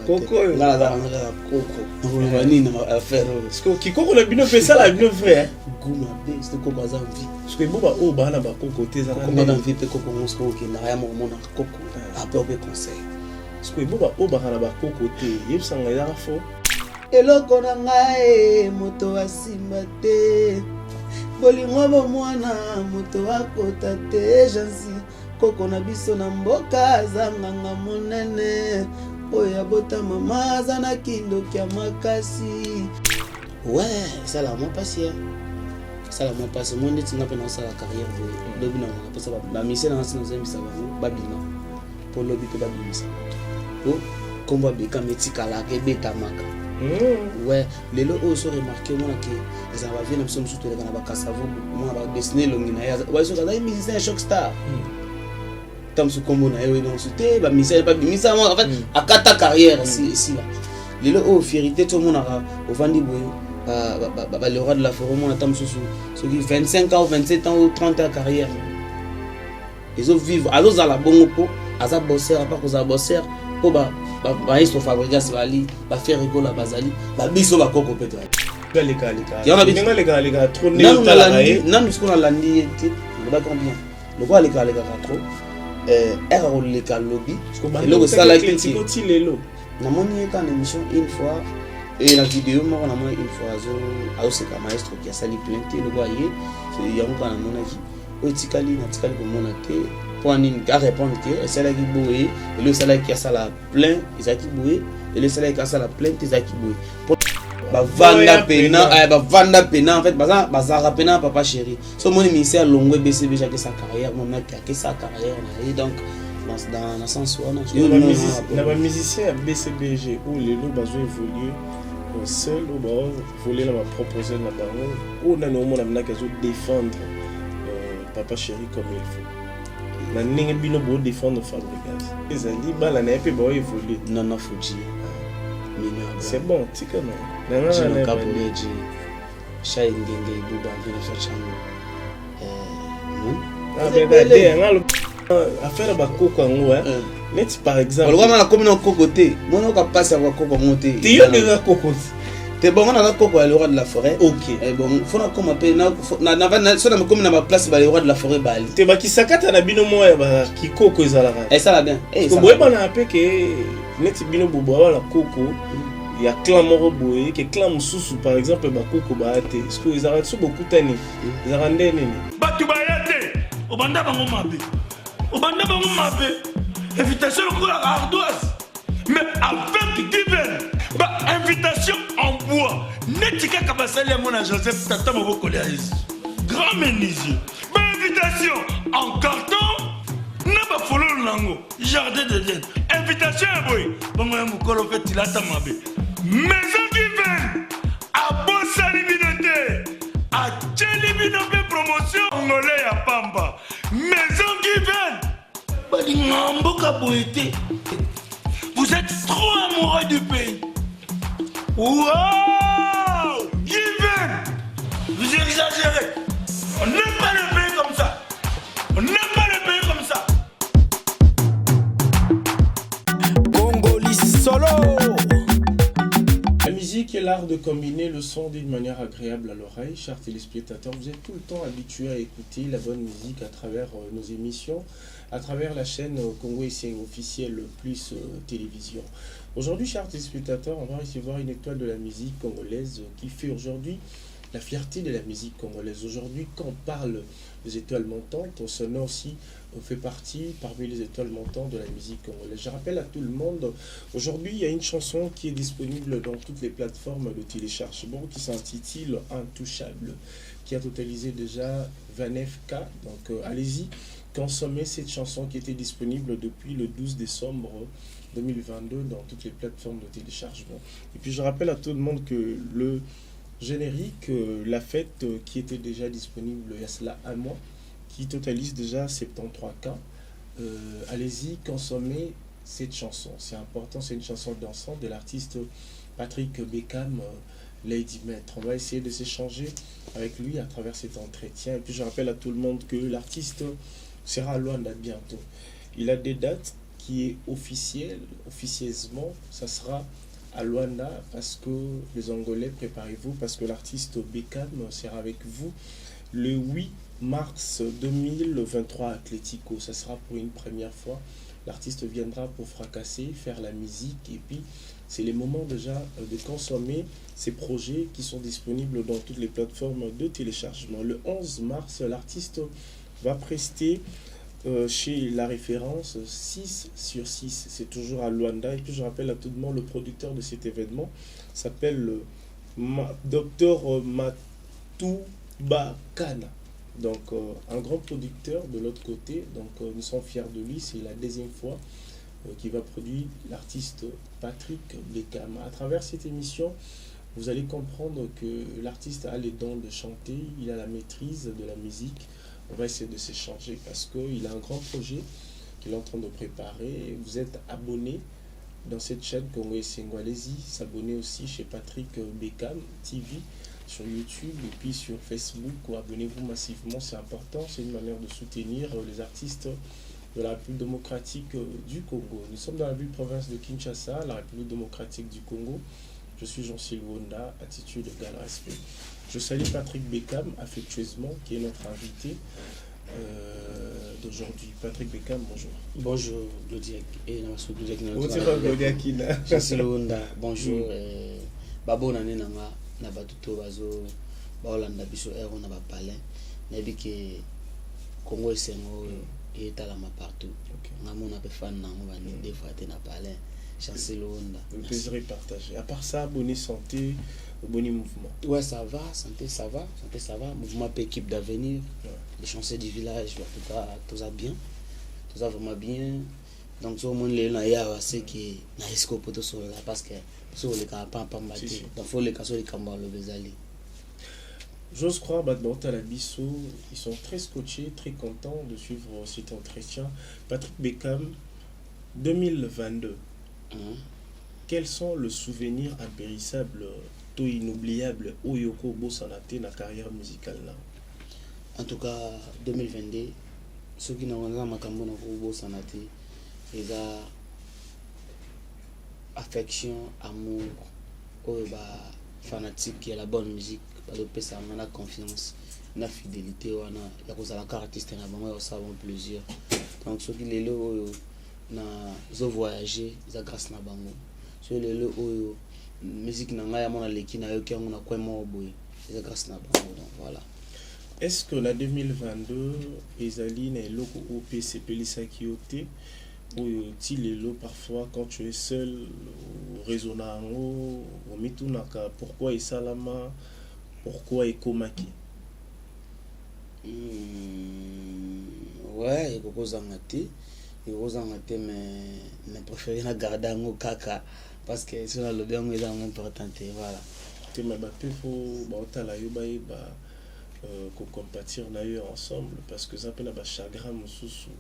Coco. Là, Coco. On va ni faire. Parce que qui Coco le bino fait ça la bino frère. Gouma be, c'est Coco azam vie. Parce que boba o bana ba Coco te za. Coco dans vie pe Coco monsko qui n'a rien mon Coco. Après on peut conseil. Parce que boba o bana ba Coco te, yeb sanga ya fo. Eloko na ngai moto asimba te. Bolingo bo mwana moto akota te jansi. Koko na biso na mboka zanganga monene. Oya bota mama zana kindo kia makasi. Ouais, ça la moi passé. Ça la moi passé. Moi ndeti nga pena ça la carrière de lobi na nga pesa ba mission na sina zembi sa ba bina. Pour lobi pe ba bimisa. Oh, komba beka metika la ke beta maka. Ouais, les lots ont remarqué moi que les avaient na biso surtout na ba kasavo moi ba dessiner longina ya. Ouais, so ka musicien shock star. Tam su kombo na yo non c'était ba mission pas bimisa moi en fait à kata carrière ici là. Les lots ont fierté tout le monde au vandi boy. Le roi de la forêt, on attend ceux qui 25 ans, 27 ans ou 30 ans de carrière. Ils ont vivre. Alors, à la bonne peau, à sa bosser, à part que ça bosser, pour ils sont fabriqués, va faire rigoler la basali, va biso va coco peut-être. Les gars, trop néo. Non, parce qu'on a l'andi, on va combien. Le quoi les gars trop. R les gars lobby. Et le ça là qui est les lots. Na moni quand émission une fois. Et la vidéo, moi, on a une fois, c'est un maestro qui a sali plainte, le voyez, c'est il y a un peu de mon avis. Au Tikali, comme mon avis, pour un répondre, c'est là qui bouille, et le salaire qui a ça la plainte, ils a qui bouille, et le salaire qui a ça la plainte, ils a qui bouille. Vanda pena, en fait, bazar pena, papa chéri. So, mon émissaire, longue BCB, j'ai sa carrière, mon mec a sa carrière, et donc, dans le sens où on a un musicien à BCBG où les loups ont évolué seul ou voler ma proposition de la parole ou dans le monde on a défendre papa chéri comme il faut. Na ningue bino bo défendre Fabregas. Les ali bala na pe bo évoluer. Non Fuji. C'est bon, tu connais. Non Kaboleji. Chai ngenge buba vile chachamo. Non. Affaire ba Coco ngo net par exemple. On va na commune en cocoté. Moi on va passer à Coco monter. Tu es déjà Coco. T'es bon on a Coco à le roi de la forêt. OK. Et bon, faut na comme appel na so na comme na place ba le roi de la forêt bali. T'es ba ki sakata na bino moya ba ki Coco ezala. Et ça la bien. Eh ça. Boye ba na apé que net bino bobo wala Coco. Il y a clan moro boye que clan mususu par exemple ba Coco ba ate. Est-ce que ils arrêtent beaucoup tani. Ils arrêtent nini. Batu ba yate. Obanda bango mabe. Obanda bango mabe. Invitation au la ardoise. Mais avec divin. Bah invitation en bois. Netika kabasali à mon Joseph Tata Moboko Léaïs. Grand menuisier. Bah invitation en carton. N'a pas follow lango. Jardin de Dieu. Invitation à boy. Bon moi mon colo fait tilata mabe. Maison divine. À Bossa Libinoté. À Tchelibinoté promotion. Angolais à Pamba. Maison divine. Vous êtes trop amoureux du pays. Wow! Given! Vous exagérez. On n'aime pas le pays comme ça. On n'aime pas le pays comme ça. Congolais solo. La musique est l'art de combiner le son d'une manière agréable à l'oreille. Chers téléspectateurs, vous êtes tout le temps habitués à écouter la bonne musique à travers nos émissions, à travers la chaîne Congo SC officielle plus télévision. Aujourd'hui, chers téléspectateurs, on va recevoir une étoile de la musique congolaise qui fait aujourd'hui la fierté de la musique congolaise. Aujourd'hui, quand on parle des étoiles montantes, son nom aussi fait partie parmi les étoiles montantes de la musique congolaise. Je rappelle à tout le monde, aujourd'hui, il y a une chanson qui est disponible dans toutes les plateformes de téléchargement qui s'intitule Intouchable, qui a totalisé déjà 29K. Donc, allez-y, consommez cette chanson qui était disponible depuis le 12 décembre 2022 dans toutes les plateformes de téléchargement. Et puis, je rappelle à tout le monde que le générique, la fête qui était déjà disponible il y a cela un mois, qui totalise déjà 73K. Allez-y, consommez cette chanson. C'est important, c'est une chanson dansante de l'artiste Patrick Beckham, Lady Maître. On va essayer de s'échanger avec lui à travers cet entretien. Et puis je rappelle à tout le monde que l'artiste sera à Luanda bientôt. Il a des dates qui est officieusement, ça sera à Luanda, parce que les Angolais, préparez-vous, parce que l'artiste Beckham sera avec vous le 8 mars 2023 à Atlético. Ça sera pour une première fois. L'artiste viendra pour fracasser, faire la musique, et puis c'est le moment déjà de consommer ces projets qui sont disponibles dans toutes les plateformes de téléchargement. Le 11 mars, l'artiste va prester chez La Référence 6 sur 6. C'est toujours à Luanda. Et puis je rappelle à tout le monde, le producteur de cet événement s'appelle Dr Matoubakana. Donc un grand producteur de l'autre côté. Donc nous sommes fiers de lui. C'est la deuxième fois qu'il va produire l'artiste Patrick Beckham. À travers cette émission, vous allez comprendre que l'artiste a les dons de chanter, il a la maîtrise de la musique. On va essayer de s'échanger parce qu'il a un grand projet qu'il est en train de préparer. Vous êtes abonné dans cette chaîne Congo Sengo. Allez-y, s'abonner aussi chez Patrick Beckham TV sur YouTube et puis sur Facebook. Abonnez-vous massivement, c'est important. C'est une manière de soutenir les artistes de la République démocratique du Congo. Nous sommes dans la ville province de Kinshasa, la République démocratique du Congo. Je suis Jean-Sylvain Wonda, attitude égale respect. Je salue Patrick Beckham affectueusement, qui est notre invité d'aujourd'hui. Patrick Beckham, bonjour. Bonjour, Glodiak. Et Jean-Sylvain Wonda, bonjour. Bonne année, na batuto bazo baolanda biso ero na bapalin. Nabi ke Congo Sengo et talama partout. Ngamona pe fan na mo bani des fois te na palin. Jean-Sylvain Wonda. Le plaisir est partagé. À part ça, bonne santé, bon mouvement. Ouais, ça va, santé ça va, santé ça va. Mouvement pour équipe d'avenir. Ouais. Les chanceux du village, en tout cas, tout ça bien. Tout ça vraiment bien. Donc tout le monde les là ya c'est qui na risque pour tout ça parce que sur les cas pas battre. Donc faut les cas sur les cambars le bezali. J'ose croire maintenant à la Bissau, ils sont très scotchés, très contents de suivre cet entretien. Patrick Beckham 2022. Quels sont les souvenirs impérissables, tout inoubliables, Oyoko Bosanate dans la carrière musicale là? En tout cas, 2022, ceux qui n'ont pas makambo na Bosanate, ils ont affection, amour, fanatique qui est la bonne musique, parce que ça a confiance, la fidélité, il y a des artistes qui ont plaisir. Donc ceux qui les na zo voyager za grâce na bango so lelo oyo musique na nga ya mona leki na yo ki na kwa mo boy za grâce na bango. Donc voilà. Est-ce que la 2022 ezali na eloko o PCP lisaki yote oyo ti lelo parfois quand tu es seul au réseau na ngo o mitunaka pourquoi esalama pourquoi ekomaki? Ouais, ekoko zangati mais préféré na garder un kaka parce que c'est le bien est important. Voilà. Tu m'as battu pour baotala yo ba ko compatir na yo ensemble parce que ça peut na ba chagrin mususu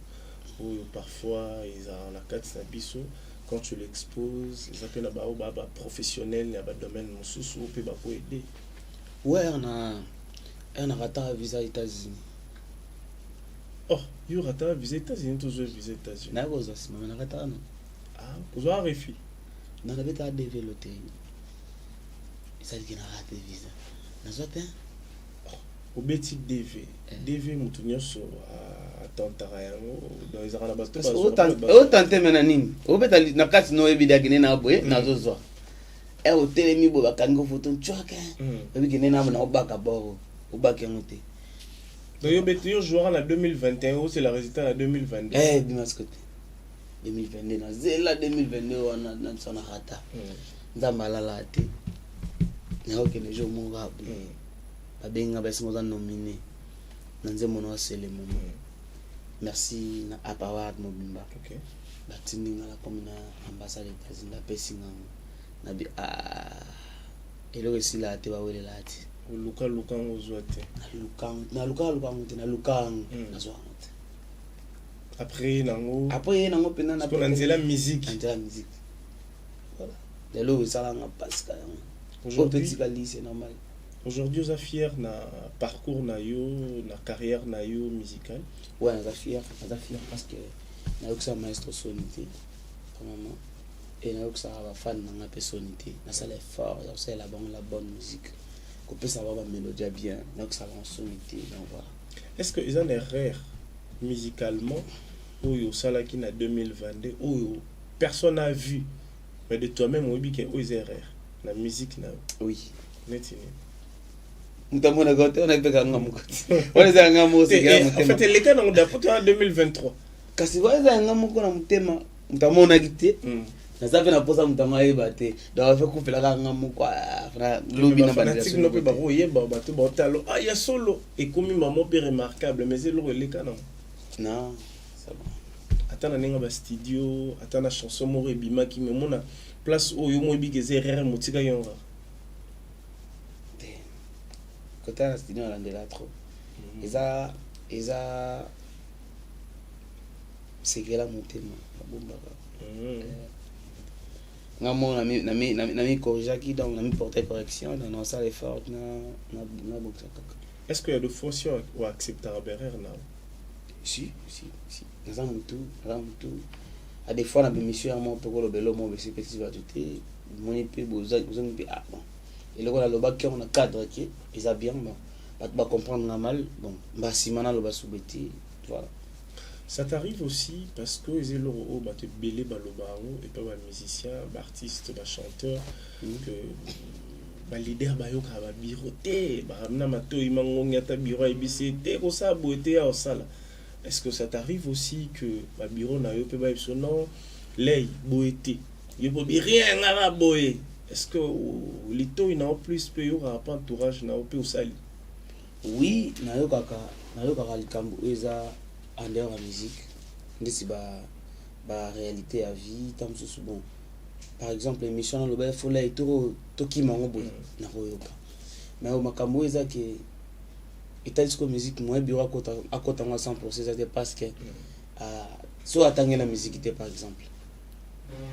ou parfois ils ont la carte na biso quand tu l'exposes ça peut na ba professionnel na ba domaine mususu ou peut ba ko aider. Ouais, on a raté visa États-Unis. Oh, il y aura ta visa États-Unis, tous les visa États-Unis. Na goza sima na rata no. Ah, vous avez refi. Na beta développer. Ça dit na rate visa. Na zote. Au beti DV. DV mutunyo so a tantara yango dans les arana bato. O tante mena nini? O beta na kati no ebida kine na boye na zozo. E o telemi bo bakango photo nchoka. Ebi kine na na obaka bo. Obaka ngote. Donc, il jouera en 2021 c'est le résultat en 2022. Eh, bien ce côté. 2022, na zela 2022 on a son rata. Nzambala la te. Na ok les jours mon rap. Ba benga ba simo za nominé. Nanze mono asele mono. Merci na Apaward Mobimba. OK. Ba tindinga la comme na ambassade des États-Unis la pesinga. Na bi elo esi la te ba wele la te. Luka ozoate. Na luka na zo. Après nango pena na la musique. Voilà. Lelo ça la parce que aujourd'hui c'est normal. Aujourd'hui vous êtes fier na parcours na yo na carrière na yo musicale. Ouais, on est fier parce que na yo ça maestro sonité maman et nayoka ça va fan na personnalité na ça l'effort ça la bonne musique qu'on peut savoir la mélodie bien donc ça va en sonité donc voilà. Est-ce que ils ont des erreurs musicalement ou ça là qui na 2022 ou personne n'a vu mais de toi-même oui que aux erreurs la musique na oui netini mutamona gote on a fait kanga mukoti on est anga mo c'est en fait les cas dans en 2023 kasi waza anga moko na mutema mutamona gite na ça fait na posa mutama yeba te donc fait couper la kanga moko fra lobi na fanatique no pe ba royeba ba to ba talo ah ya solo et comme maman peu remarquable mais c'est le les cas non ça va atana nenga ba studio atana chanson mo rebima ki me mona place oyo mo bi ke erreur motika yonga côté la studio on là trop eza c'est que la motema bomba ngamo na mi corriger qui donc na mi porter correction dans ça l'effort na boxa. Est-ce qu'il y a de fonction ou acceptable erreur là? Si dans un tout à des fois dans l'émission à mon poko le belo mo c'est petit va tout mon épée boza ah bon et le là le bac on a cadre qui ils a bien bon pas comprendre normal bon bah si maintenant le bas soubeti voilà. Ça t'arrive aussi parce que ils ont au bah te belé balobaro et pas un musicien, artiste, chanteur que ba leader ba yo ka ba biroté ba na mato imangonga ta biro ibct ko sa boité au sala. Est-ce que ça t'arrive aussi que ba bureau na yo pe ba son nom lay boité yo po bi rien na boé? Est-ce que lito ina en plus pe yo ra pas entourage na pe au sali? Oui, na yo kaka likambo eza en dehors de la musique, c'est la réalité à vie, tant que c'est bon. Par exemple, l'émission dans le bel foulé, tout qui m'a envoyé, n'a pas eu cas. Mais au makambo, il y a que état de musique, moi, bureau à côté de 100%, c'est parce que soit attendre la musique, par exemple.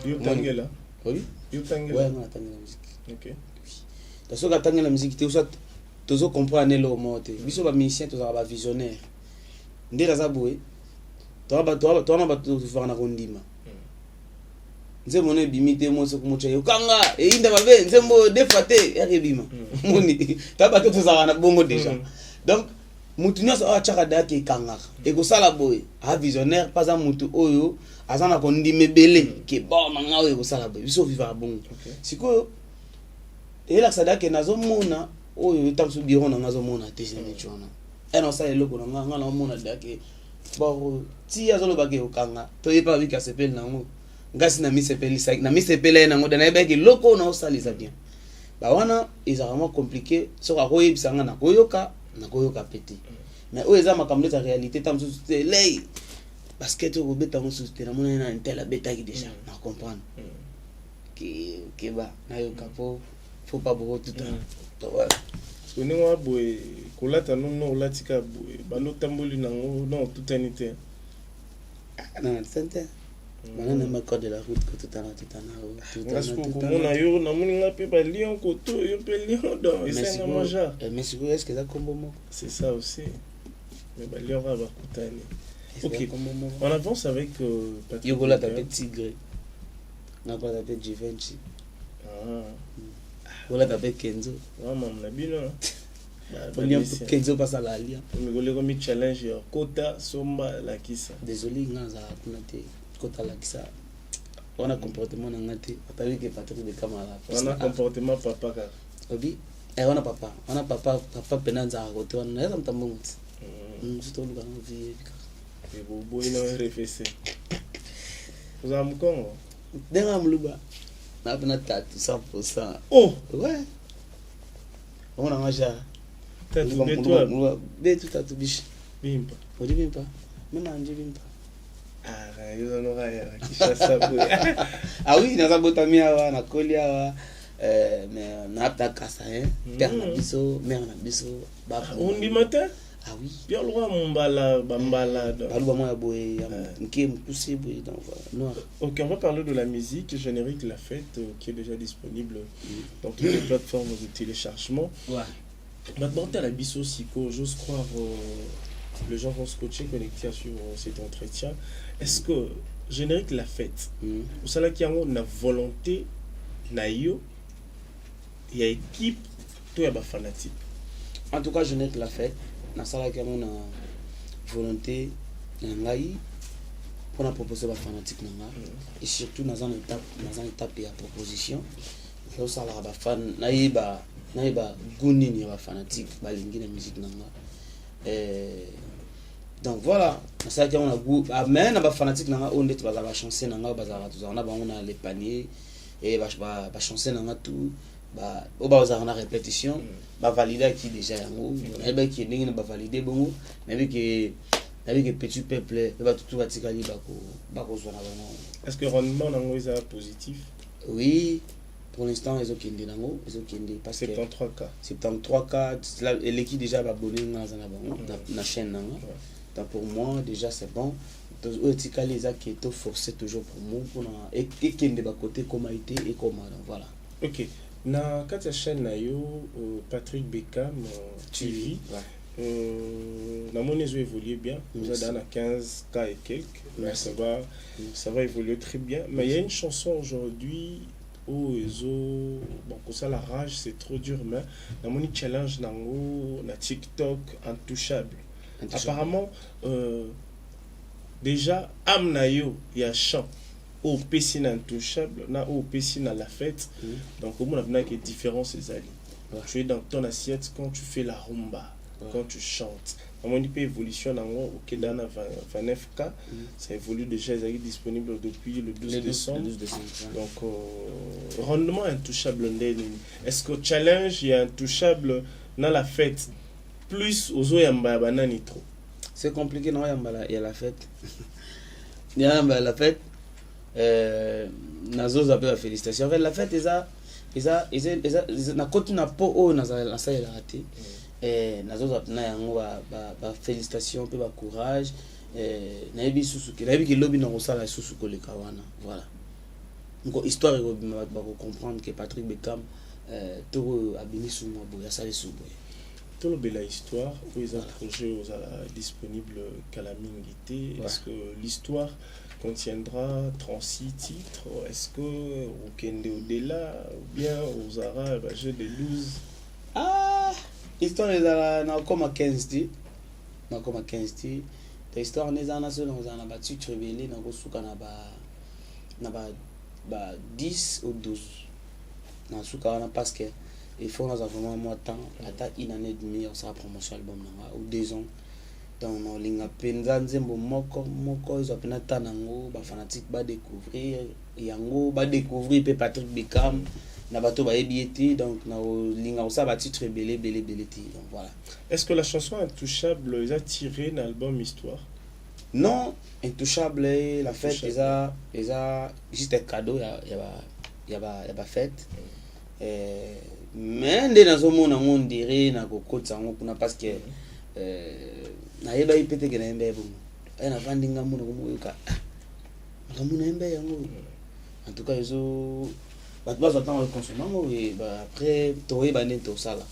You t'engagez là? Oui. You t'engagez? Ouais, on attend la musique. Ok. Parce que attendre la musique, tu sais, tu comprends le mot. Ils sont pas musiciens, tu sont pas visionnaires. Ndela zabwe toa ba to fa na kondima nze mona bimite mo se kumocha yokanga e inda babe nze mo defate ya rebima moni ta ba to za na bongo déjà donc mutu nyoso a chaka dake kanga e ko sala boy a visionnaire pas a mutu oyo azana kondime bele ke bon manga oyo ko sala boy biso viva bongo siko e la sadake nazo mona oyo tamsu biro na ngazo mona te jene chona et non ça est le qu'on a mon adake bon si azolo bage okanga to yepa bika sepel na ngo ngasi na mi sepel na mi sepel na ngo dana beke loko na osali za bien ba wana is vraiment compliqué so ka koyi bisanga na koyoka petit mais o eza makambo de réalité tam sous lay parce que to beta mo sous te na mona na ntela beta ki déjà na comprendre que ba na yoka faut pas beaucoup tout temps voilà. Parce que nous avons kolata non latika bano tamboli nango non toute unité. Non, c'est Maintenant, ma code de la route que tout à l'heure. Parce que mon aïeux, n'a pas pu pas lion koto, yo pe lion dans et c'est un manger. Mais c'est est-ce que ça combo mo? C'est ça aussi. Mais bah lion va koutani. OK. On avance avec Patrick. Yo la tapé tigre. Na pas tapé Givenchy. Ah. Voilà tapé Kenzo. Ah maman na bino. Kenzo passe à la lia. Mais go le comme challenge kota somba la kisa. Désolé ngaza kuna te. Kota la kisa. On a comportement na ngati. Atali que Patrick de Camara. On a comportement papa ka. Obi. On a papa. On a papa penanza à côté. On a ça mtambo. C'est tout le grand vie. Et bobo il a réfléchi. Vous avez mon Denga mluba. Na pena tatu 100%. Oh, ouais. On a mangé. T'as trouvé toi. Bé tout tatu biche. Bimpa. On dit bimpa. Même on dit bimpa. Ah, ils en aura qui chasse ça. Ah oui, na sabota miawa na kolia mais na apta kasa hein. Père na biso, mère na biso. On dit matin. Ah oui. Bien le roi Mbala, Bambala. Balou moi boy, nké poussé boy donc noir. OK, on va parler de la musique générique La Fête qui est déjà disponible dans toutes les plateformes de téléchargement. Ouais. Maintenant tu as la biso Siko, j'ose croire les gens vont se coacher connectés sur cet entretien. Est-ce que générique la fête osala ki yango na volonté na yo ya équipe to ya ba fanatique. En tout cas générique la fête na sala ki yango na volonté na ngai pour na proposer ba fanatique na ngai et surtout dans une étape ya proposition so sala ba fan na iba gunini ya ba fanatique balingi na musique na ngai. Donc voilà, ça qui on a goût mais na ba fanatique na on est ba chancer na nga ba za tout on a ba on a les paniers et ba chancer na nga tout ba o ba za na répétition ba valider qui déjà yango et ba qui ningi ba valider bongo mais avec que petit peuple ba tout va tikali ba ko zo na bango. Est-ce que rendement nango est positif? Oui, pour l'instant ils ont kindi nango parce que 73K et l'équipe déjà ba bonné na za na bango na chaîne nango. Donc pour moi déjà c'est bon. Donc les a qui est forcé toujours pour moi pour et qui de bas côté comme a été et comment donc voilà. OK. Na kata chaîne na yo Patrick Beckham TV. Na mon évolué évolué bien. Vous êtes dans 15K et quelques. Mais ça va évoluer très bien. Mais il y a une chanson aujourd'hui où bon pour ça la rage c'est trop dur mais na mon challenge nango na TikTok intouchable. Apparemment, déjà, Amnayo, il y a chant au PC intouchable, au PC dans la fête. Donc, au moins, il y a des différences. Tu es dans ton assiette quand tu fais la rumba, quand tu chantes. À mon niveau, évolution au Kedana 29K, ça évolue déjà, ils sont disponibles depuis le 12 décembre. Donc, rendement intouchable. Est-ce que challenge est intouchable dans la fête? Plus aux banani trop. C'est compliqué non il y a la fête. Il y a la fête nazo za la félicitation. En fait la fête na côté na po o na ça il a raté. Nazo za na yango ba félicitation pe ba courage na yebi susuki na yebi ki lobi na kosala susuko le kawana. Voilà. Donc histoire ba comprendre que Patrick Beckham to abini suma boya sale suboya. Tout le bel histoire où ils ont projet disponible Calamingité. Est-ce que l'histoire contiendra 36 titres? Est-ce que au Kende au-delà ou bien aux Arabes jeu de 12? Ah, l'histoire est là comme à 15 titres. Comme à 15 titres. L'histoire n'est pas nationale, on a battu rebellé na kosuka na ba 10 ou 12. Na suka na parce que il faut nous avoir moins de temps, une année et demie, on sera promotion album ou 2 ans. Donc on linga penza nzembo moko ils appellent tanango ba fanatique ba découvrir yango ba découvrir pe Patrick Beckham na bato ba ebieti donc na linga ça ba titre belé donc voilà. Est-ce que la chanson Intouchable les a tiré dans l'album Histoire? Non, Intouchable la fête les a juste un cadeau il y a fête. Mais nde nazomona ngo ndire na kokotsa ngo kuna parce que na yeba ipete ke na embe bongo na vandinga mona ko moyoka ngamuna embe yango en tout cas ils batba attend le consommant et après toyeba nto sala.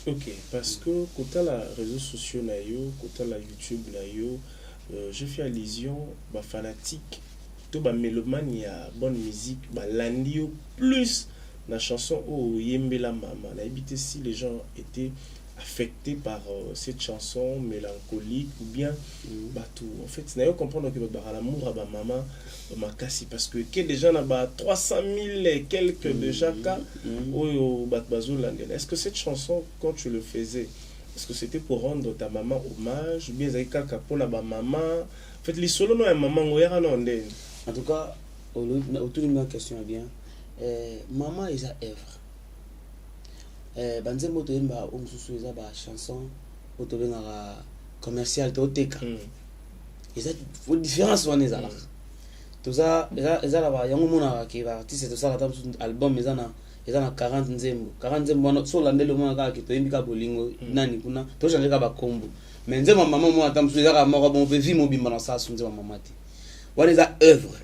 OK, parce que quand la réseaux sociaux na yo, quand la YouTube na yo, je fais allusion ba fanatique to ba mélomane ya bonne musique ba landio plus la chanson oh Yembela Mama. On a évité si les gens étaient affectés par cette chanson mélancolique ou bien tout. En fait, c'est comprendre que l'amour à ma maman m'a cassé parce que les gens ont 300 000 et quelques déjà cas au Batbazou Landel. Est-ce que cette chanson, quand tu le faisais, est-ce que c'était pour rendre ta maman hommage ou bien ça pour la maman? En fait, les solos non maman en tout cas, autour de ma question bien. Maman est à œuvre. Banzembo to yemba omsusu eza ba chanson otobenga commercial to teka. Eza différence wana eza là. To za eza la ba yango mona ki ba artiste to sala tam album eza na 40 nzembo. 40 nzembo wana so landelo mona ka ki to yembika bolingo nani kuna to changer ka ba kombo. Mais nzembo maman mona tam su eza ka moko bon pe vi mobimba na sa su nzembo maman ti. Wana eza œuvre.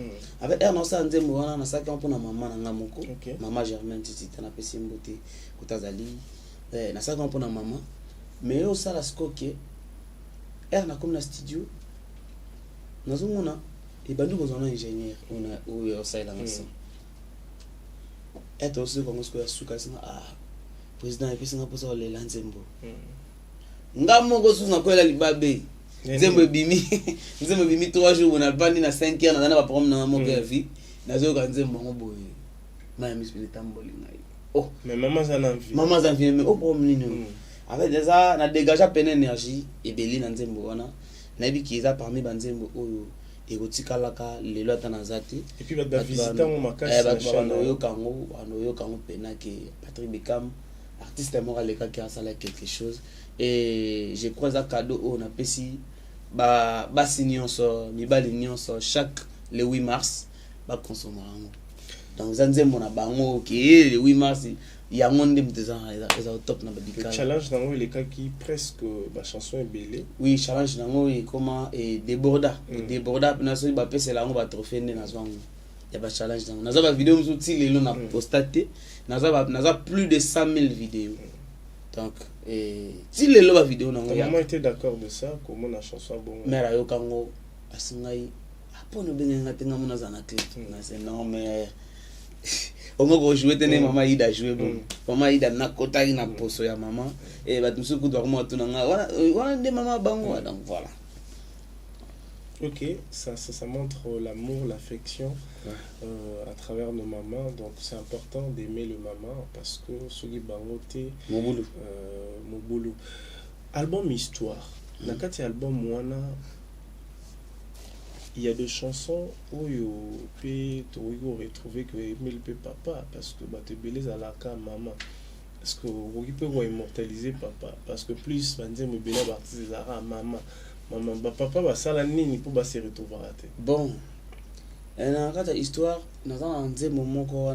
Avec un ensemble de mots, on a ça qu'on a maman nangamoko, maman Germaine Titi, t'as apprécié beauté, Kotazali, na ça qu'on a maman, mais au ça la skoke, elle n'a comme la studio, nous on a et bandu ko zona ingénieur on a ou ça la maison être aussi comme ce que suka singa président et puis singa posa le lanzembo ngamo ko suna ko la libabe nzembo bimi 3 jours on a bandi na 5 heures na ba problème na mo que vie na zo ka nzembo ngo boye ma mis le tamboli ngai oh mais maman ça envie mais au problème avec déjà na dégager peine énergie et beli na nzembo wana na bi kiza parmi banzembo oyo et kotikalaka lelo atanazati et puis ba visiteur mo makasi na chaîne oyo kango pena que Patrick Bekam artiste moral qui a salé quelque chose et je crois un cadeau on a pesi ba signon so mibali nyonso chaque le 8 mars ba consommer donc zanzembo na bango qui le 8 mars il y a monde de ça au top na badika challenge dans les cas qui presque ba chanson est belée oui challenge nango et comment et déborda na so ba pesa la ngo ba trophée na zwango ya ba challenge nango naza ba vidéo mzuti lelo na postaté naza plus de 100 000 vidéos donc et si lelo ba vidéo nango maman était d'accord de ça comment la chanson bon mera yo kango asingai apono benga tenga mona zana clip na c'est non mais on va jouer tene maman ida jouer bon maman ida na kota na poso ya maman et ba tusu ku doit mo tunanga wana de maman bango donc voilà. Ok, ça montre l'amour, l'affection à travers nos mamans. Donc c'est important d'aimer le maman parce que Sogi Bangote mon boulot. Album Histoire. Nakati album Moana. Il y a des chansons où tu peux retrouver que Emile peut papa parce que tu belez à la cam maman. Parce que vous pouvez immortaliser papa parce que plus banzé me belé artiste à maman. Maman papa va ça la nini pour se retrouver. Bon. Et dans la histoire, nous avons un moment qu'on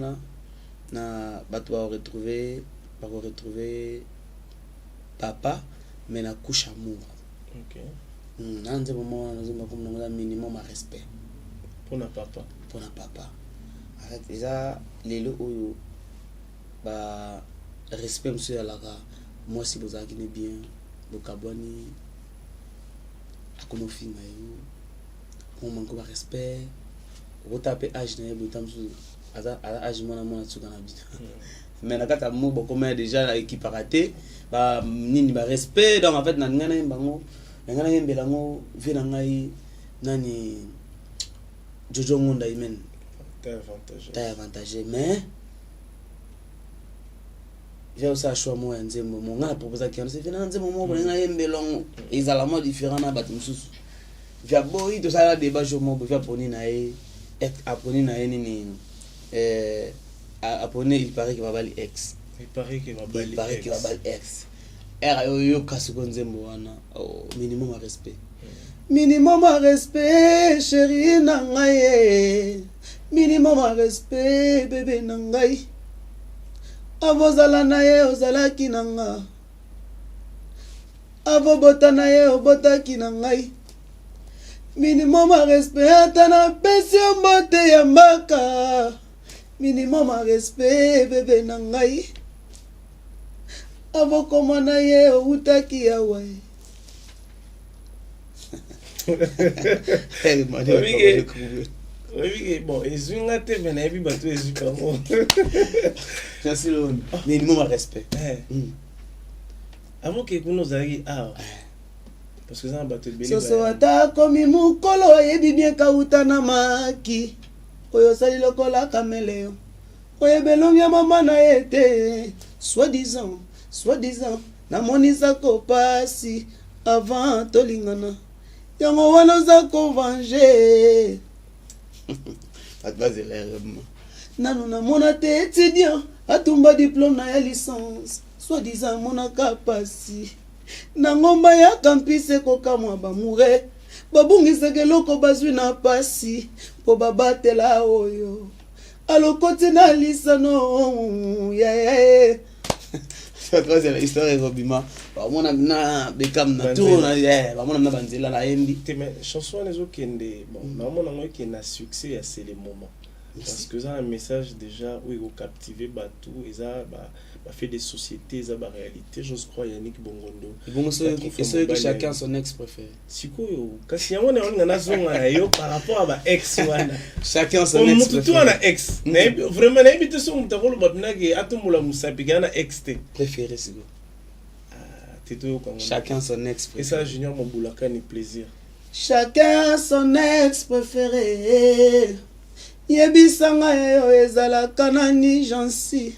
na bato va retrouver papa mais na couche amour. OK. Dans ce moment, nous avons un minimum de respect. Pour na papa. En fait, déjà, les lots où bah respect monsieur Alara, moi si vous avez bien, vous cabani, à konofi na yo, on manque de respect, vous tapez âge na yo, vous tapez à âge moi na tout dans la vie. Mais na kata mo beaucoup mais déjà l'équipe a raté, bah ni ba respect donc en fait na ngana mbango ngana yembelango vina ngai nani Jojo Ngonda imen t'es avantagé mais j'ai aussi choix moi nzembo mon ngana proposer qui on se vina nzembo mo ngana yembelongo ezalama différent na bato mususu via boy to ça débat jo mo via poni na e aponi na nini aponi il paraît qu'il va bali ex il paraît qu'il va bali ex era yo kasuko nzembo wana minimum de respect. Minimum de respect, chérie nangaye. Minimum de respect, bébé nangaye. Avozala naye ozalaki nanga. Avobota naye obotaki nangaye. Minimum de respect, atana pesi mbote ya mbaka. Minimum de respect, bébé nangaye. Avokoma naye outaki yawe. Oui, bon, ils ont été venus, mais bateau est super bon. Je suis le minimum de respect. Avant que nous arrivions, parce que ça a battu le béni. Soso ata komi mukolo yebi bien kauta na maki. Oyo sali lokola kameleon. Oyo belongi ya mama na ete. Soi-disant, na monisa ko pasi avant tolingana. Yango wana za ko venger. Nanu na mona te étudiant, atumba diplôme na ya licence. Soi-disant mona kapasi. Na ngomba ya campus ekokamwa bamure. Babungisa keloko bazwi na pasi po babatela oyo. Alokoti na lisano ya. C'est l'histoire de Robima. On a na Bekam na tour na on a banzela la embi. Mais chanson les autres qui bon normalement qui na succès c'est les moments. Parce que ça un message déjà où il faut captiver Batou et ça fait des sociétés, ça la réalité, j'ose croire Yannick Bongondo. Bon c'est que chacun son ex préféré. Siko kasi yango na zonga yo par rapport à ba ex wana. Chacun son ex préféré. Tout na ex. Vraiment na habite so mutako ba binage atumula musapi na ex te. Préféré siko. Chacun son ex préféré. Et ça Junior Moboulaka ni plaisir. Chacun son ex préféré. Yebisanga yo ezalaka nani jansi.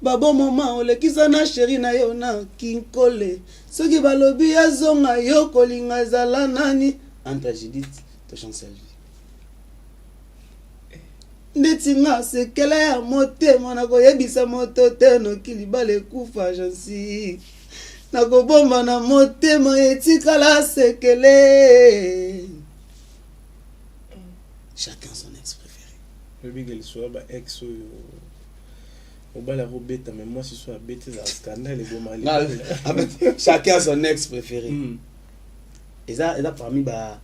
Babo mama olekisa na chéri na yo na kinkole. Soki balobi azonga yo kolinga ezala nani. Entre Judith to Chancel. Ndeti nga sekele ya motema na koyebisa moto te nokili bale kufa jansi. Na kobomba na motema etikala sekele. Chacun son ex préféré. Le big soit ba ex au bal à robeta mais moi si soit bête ça scandale et bon mali. Chacun son ex préféré. Et ça parmi ba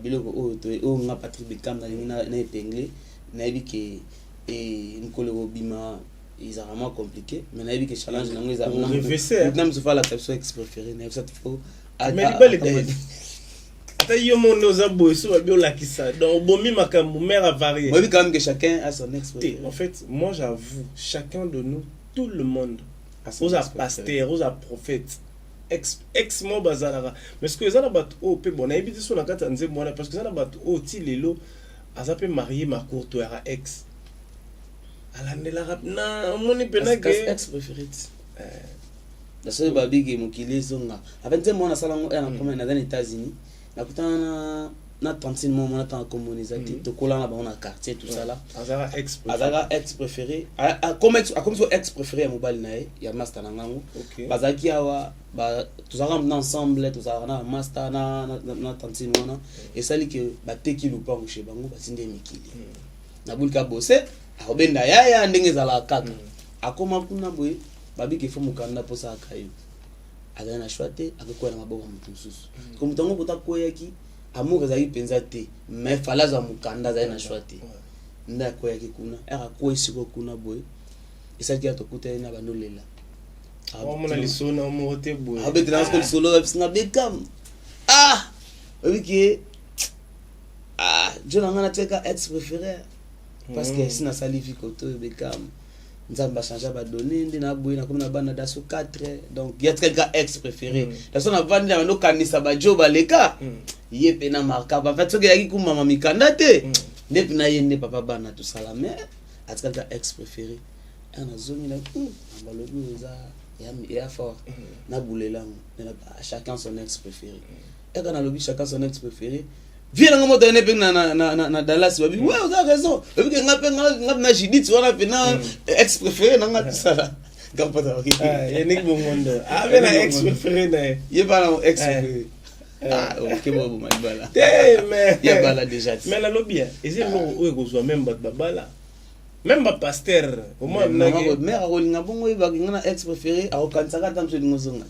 biloko o nga Patrick Beckham na épinglé na bi que et Nkolo Bima ils sont vraiment compliqué mais na bi que challenge na ngeza na même se faire la capsule ex préféré na ça faut mais les yo mon ozabo so ba la kisa donc bomi makambu mère a varié. Moi quand même que chacun a son ex préféré. En fait moi j'avoue chacun de nous tout le monde aux pasteurs aux prophètes ex mo bazala mais ce que ça na bat o pe bon na ebiti so na kata nzembo na parce que ça na bat o ti lelo azape marié ma courtois ex alandela rap na moni pena que ex préféré. La seule babi qui mokile zonga avec nzembo na sala ngo na comme na dans les États-Unis na kutana na tantine mo na tan communisati to kola na ba na quartier tout ça là azara ex préféré comme ex préféré ya mobali na ya master na ngango bazaki awa ba tuzara ensemble tuzara na master na tantine wana et ça li que ba teki lupango chez bango basinde mikili na bulka bosse akobenda ya ndenge zala kaka akoma kuna boye babi ke fo mukanda posa akayo aga na shwate akakuwa na maboko mtususu comme tango kotakoyaki amour ezali penza te mais falaza mukanda za na shwate nda koyaki kuna era koesiko kuna boye esaki atokuta na bandolela mona lisona omote boye abete na skol solo singa Beckham ok John ngana teka ex préféré parce que sina salifi koto Beckham nzamba changer ba donner ndina boye na comme na bana daso 4 donc il y a quelqu'un ex préféré daso na bana na no kanisa ba jo baleka yepe na marka ba fait soki yaki ku mama mikanda te ndep na yende papa bana tout ça la mais a quelqu'un ex préféré ana zomi na balobi za ya fort na bulela na chacun son ex préféré et quand on lobby chacun son ex préféré viens nga moto ene pe na Dallas babi ouais vous avez raison et puis nga na Judith wana pe na ex préféré na nga tsala gapata ok Yannick Bongondo ben na ex préféré na ye pas na ex préféré ok bon malibala mais ya bala déjà mais la lobby et c'est non o ekozwa même babala même ba pasteur au moins na mère rolinga bongo e ba nga na ex préféré a okansaka tamso ngozonga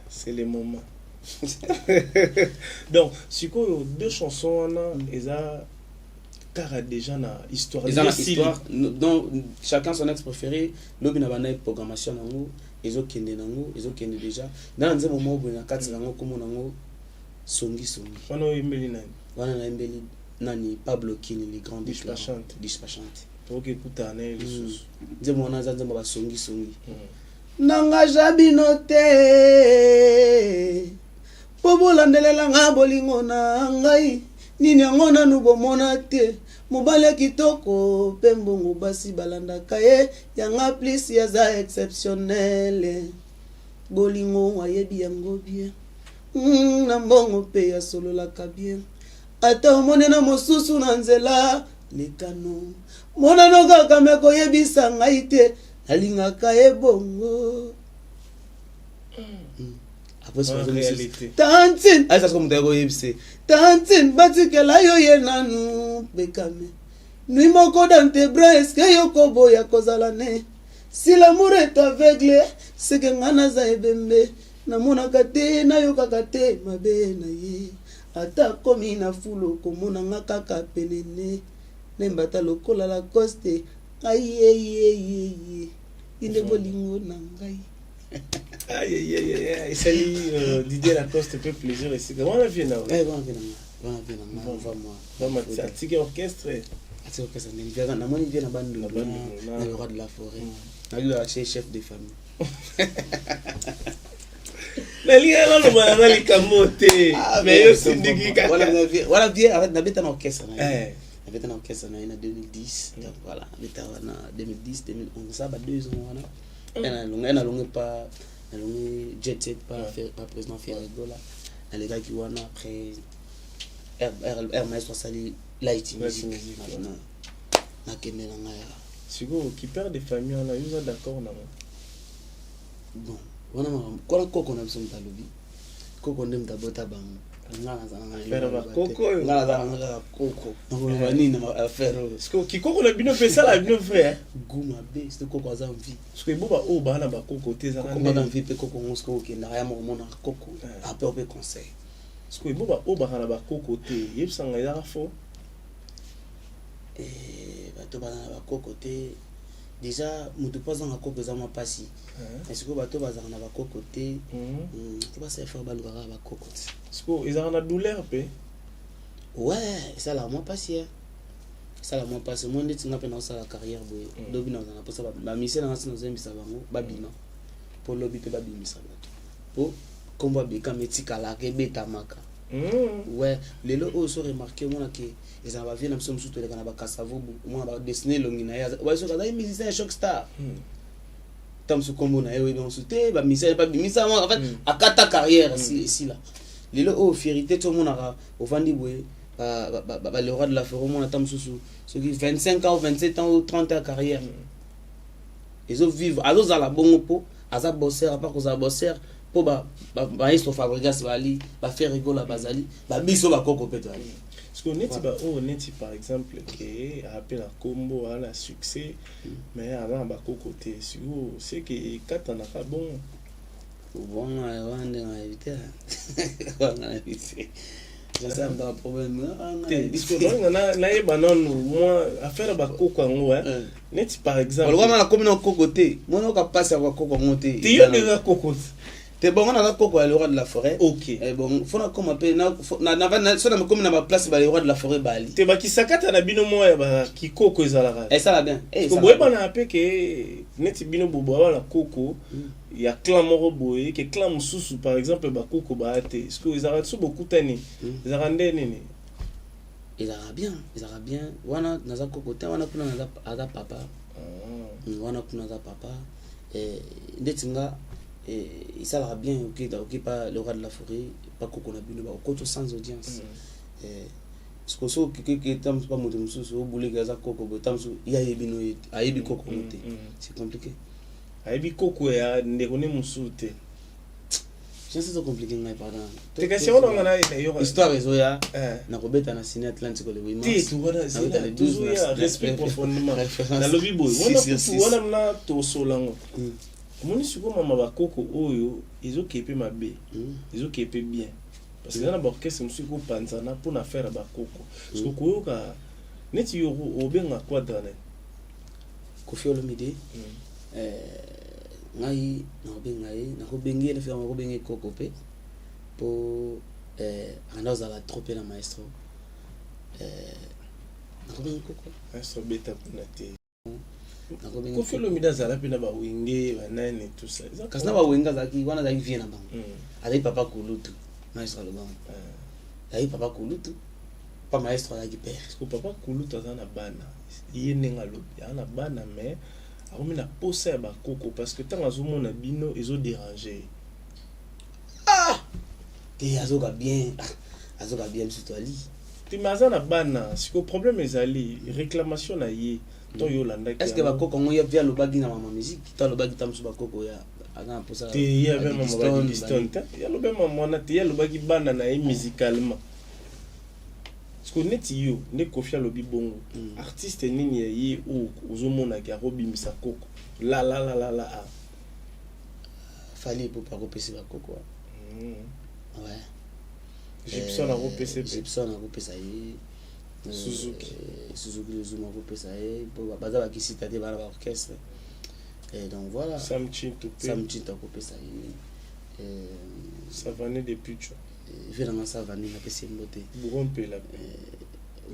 c'est le moment. Donc, si quoi deux chansons et ça car déjà na histoire donc chacun son ex préféré lobi na bana programmation nango ezokende déjà dans un moment où na kati nango comme nango songi wana imbeli nani wana na imbeli nani Pablo Kini les grands dispatchante donc écoute na les sous nzemo wana nzemo ba songi nanga jabino te po bolandelela nga bolingo na ngai nini yango nanu bomona te mobali kitoko pe mbongo basi balandaka ye yanga plus yaza exceptionnel bolingo wayebi yango bien na mbongo pe ya sololaka bien ata omone na mosusu na nzela lekano monano kaka meko yebisa ngai te nalingaka ye bongo après ça tantine ça comme d'ailleurs yebise tantine batikela yo ye nanu Bekame nuit moko dans tes bras est-ce que yoko boya kozala ne si l'amour est aveugle c'est que ngana za ebembe na mona kate na yo kakate mabe na ye ata komi na fulu komonanga kaka penene nembata lokola la coste ayeyeyeye inde bolingo na ngai. Aïe, salut Didier Lacoste, peu plaisir ici. Comment on vient là? On va moi. C'est orchestre. C'est orchestre. Na moni vient na bande na le roi de la forêt. Na lui acheter chef de famille. Nalinga na lo na likamote. Mais yo sindiki kaka. Voilà bien avec na beta na orchestre. Na beta na orchestre na 2010. Donc voilà, beta na 2010 2011 ça ba 2 ans voilà. Elle a longué pas jet set pas président Ferrigo là les gars qui wana après air maestro sali light music na kende na ngaya sigo qui perd des familles on a eu d'accord na bon wana kwa koko na biso mtalobi koko ndem tabota bango ngala za koko ngala nini na affaire sigo kikoko na bino pesa la bino frère guma be c'est koko aza envie sigo boba o ba na ba koko teza na koko na envie pe koko ngosko ke na ya mo mona koko après pe conseil sigo boba o ba na ba koko te yebsanga ya fo bato bana na ba koko te déjà mutu poza na koko za mapasi est-ce que bato bazana na ba koko te tu vas se faire baluka ba koko sigo ils ont la douleur pe ouais ça la moi passer ça la moi passer moi ndeti nga pe na ça la carrière boy lobi na na posa ba mise na sino zembisa bango babima po lobi pe babimisa bato po komba beka metika la ke beta maka ouais lelo o so remarquer moi que ils en va venir na mso to le kana ba kasavo moi ba dessiner longina ya ouais so kaza musicien shock star tamsu kombo na yewe on souté ba mise pas bimisa moi en fait akata carrière ici là lelo o fierté tout le monde a au vandi boy le roi de la forêt mon attend sous ceux qui 25 ans 27 ans ou 30 ans de carrière ils ont vivre alors à la bonne po aza bosser à part cause bosser po ba histo fabrigas bali ba faire rigolo la bazali ba biso ba koko peto ali parce que neti ba o neti par exemple que appelle la combo à la succès mais avant ba koko te c'est que katana ka bon bon on a évité on a évité je sais pas problème parce que na yeba non moi affaire ba koko ngo neti par exemple on va comme na koko te moi on ka passer kwa koko ngote te yo de koko te bon on a koko le roi de la forêt OK et bon faut na comme appeler na so na comme na ba place ba le roi de la forêt bali te ba kisakata na bino moya ba kikoko ezalaka et ça va bien et ça boye bana apé que neti bino bobo ba koko il y a clan moro boye que clan mususu par exemple ba koko ba ate est-ce que ils arrêtent beaucoup tani ils arrêtent nini ils arrêtent bien wana naza koko te wana kuna naza papa wana kuna naza papa et ndetinga et ça ira bien OK pas le roi de la forêt pas koko na bino ba koto sans audience parce que so que tam pas moto mususu o bouler gaza koko bo tam so ya yebino ayebi koko mote c'est compliqué ayebi koko ya ndekone mususu te c'est compliqué ngai pardon te question on a histoire ezo ya na kobeta na ciné Atlantique le 8 mars tu vois c'est toujours ya respect profondément na lobby boy wana na to solango moni siko mama ba koko oyo ezokepe mabe ezokepe bien parce que na ba orchestre musiko panzana pour na faire ba koko parce que koyoka neti yo obenga quadra net Koffi Olomide ngai na kobengi na faire ma kobengi koko pe po anaza la trop na maestro na kobengi koko maestro beta punate Koffi Olomide azala pe na ba wenge ba nane tout ça kasi na ba wenga zaki wana zaki vie na bango azali papa kulutu maestro lo bango azali papa kulutu pas maestro azaki père parce que papa kulutu azana bana yenenga lobi ana bana mais akomi na posa ya ba koko parce que tant azomona bino ezo déranger te azoka bien surtout ali te mazana bana siko problème ezali réclamation na ye to yo landa est-ce que ba koko ngoya via lo bagi na mama musique to lo bagi tamsu ba koko ya ana posa te ya ba mama ba distant ya lo ba mama na te ya lo bagi bana na musicalement parce que neti yo ne Koffi Olomide bongo artiste nini ya ye o ozomona ki arobimisa koko la fallait pour pas repasser ba koko ouais Gibson a repesé Gibson a repesé Suzuki le Zoom a repesé pour baza ba kisita de ba orchestre. Et donc voilà. Sam Chintope a repesé Savané de Pucho. Je vais dans Savané na pesi mbote. Bourompe la.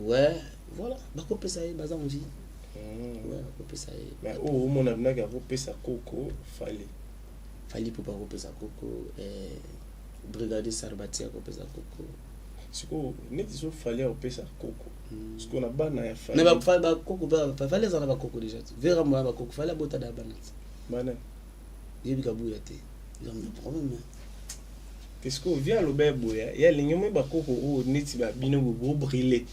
Ouais, voilà, ba repesé baza en vie. Ouais, repesé. Mais mon amna ga repesé Coco fallait pour pas repesé Coco Brigadier Sarbati a repesé Coco. Siko net iso fallait repesé Coco. Siko na bana ya fallait. Mais ba Coco ba fallait za na ba Coco déjà. Vera moi ba Coco fallait bota da bana. Bana. Yebi ka buya te. Il y a un problème. Qu'est-ce qu'on vient le boya? Il y a les gens ba Coco o net ba bino bo briller.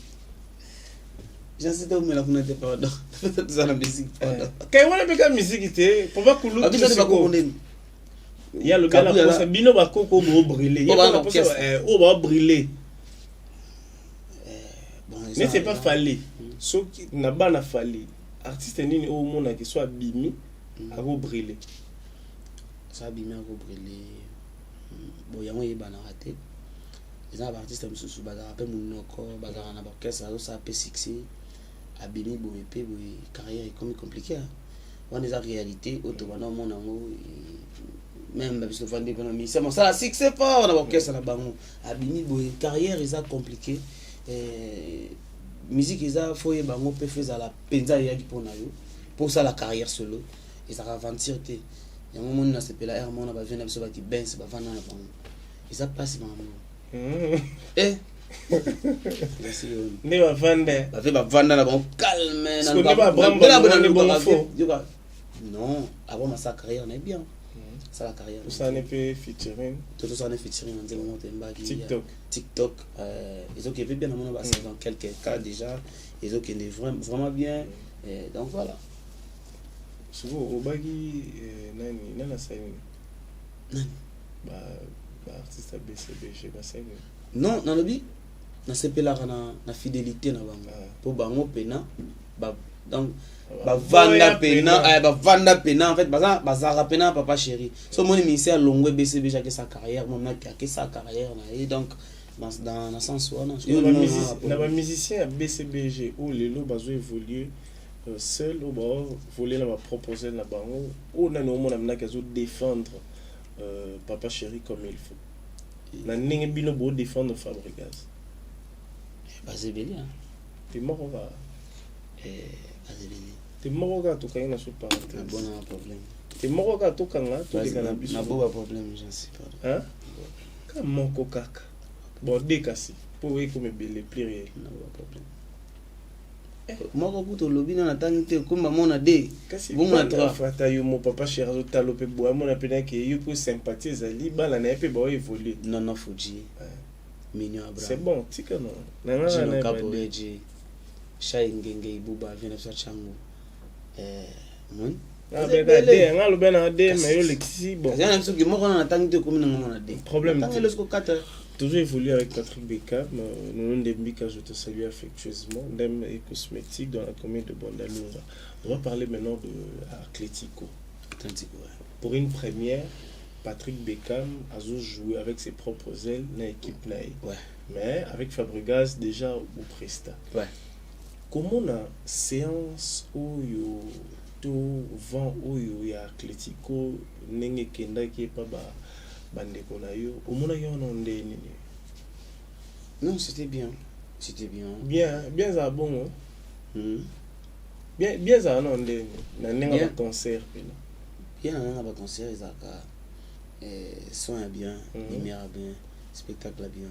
J'en sais pas où mais la fenêtre pardon. Peut-être ça la musique. Quand on a bien musique te pour pas couler. Il y a le gars là ça bino ba Coco bo briller. Il y a pas o ba briller. Mais c'est pas fallait. Ce qui n'a pas na fallait. Artiste nini au monde qui soit bimi à go briller. Ça bimi à go briller. Bon yango yebana raté. Les artistes mususu bazara pe munoko bazara na orchestre ça peut succès. Abimi bo épée bo carrière est comme compliqué. On est en réalité automatiquement mon amour même parce que fondé pendant mais ça ça succès fort dans orchestre na bango. Abimi bo carrière est compliqué. Musique eza foye bango pe faire la penza ya pona yo pour ça la carrière solo et ça aventure te ya moment na sepela air mona ba vena biso ba ki benz ba vana na bango et ça passe maman ne va vendre ba vanda na bon calme na non avant ma sa carrière on est bien ça la carrière ça n'est pas featuring tout ça n'est featuring en moment mbaki TikTok ils ont qui bien dans dans quelques cas déjà ils ont qui est vraiment bien donc voilà souvent au bagi nana ça ba artiste BCBG ba ça non dans le bi na sepela na fidélité na bango pour bango pena ba donc ba vanda pena en fait bazara pena papa chéri so mon ministère longwe BCB que sa carrière mon mec que sa carrière et donc dans le sens où na ba musicien à BCBG où les lots bazo évoluer seul ou voler la proposer na bango ou na no mona na kazo défendre papa chéri comme il faut na ningi bino bo défendre Fabregas BCB t'es mort va t'es mort to kanga sur parenthèse bon problème t'es mort to kanga to de kana biso na bon problème j'en sais pas hein comme mon kaka bon décassi pour oui comme belé plus réel na bon problème moko kuto lobi na tangi te kumba mona de bon na fata yo mon papa chéri talope boa mona pena ke yo ko sympathie ali bala na pe ba évoluer non fuji mignon Abraham c'est bon tika non na caporeji Shai ngenge ibuba vient de faire chango mon ngalo bena de mais yo lexi bon ya nso ki moko na tangi te comme na mona de problème tangi le sko 4 toujours évolué avec Patrick Beckham nous Ndembika je te salue affectueusement Ndem et cosmétique dans la commune de Bondalunga. On va parler maintenant de Atlético. Pour une première Patrick Beckham a joué avec ses propres ailes dans l'équipe naïe. Ouais. Mais avec Fabregas déjà au Presta. Ouais. Comment la séance où yo tout vent où yo ya Atlético nenge kenda qui pas ba bandeko na yo omona yo non ndeni non c'était bien bien ça bon bien ça non ndeni na nenga concert bien na ba concert ezaka son bien lumière bien spectacle bien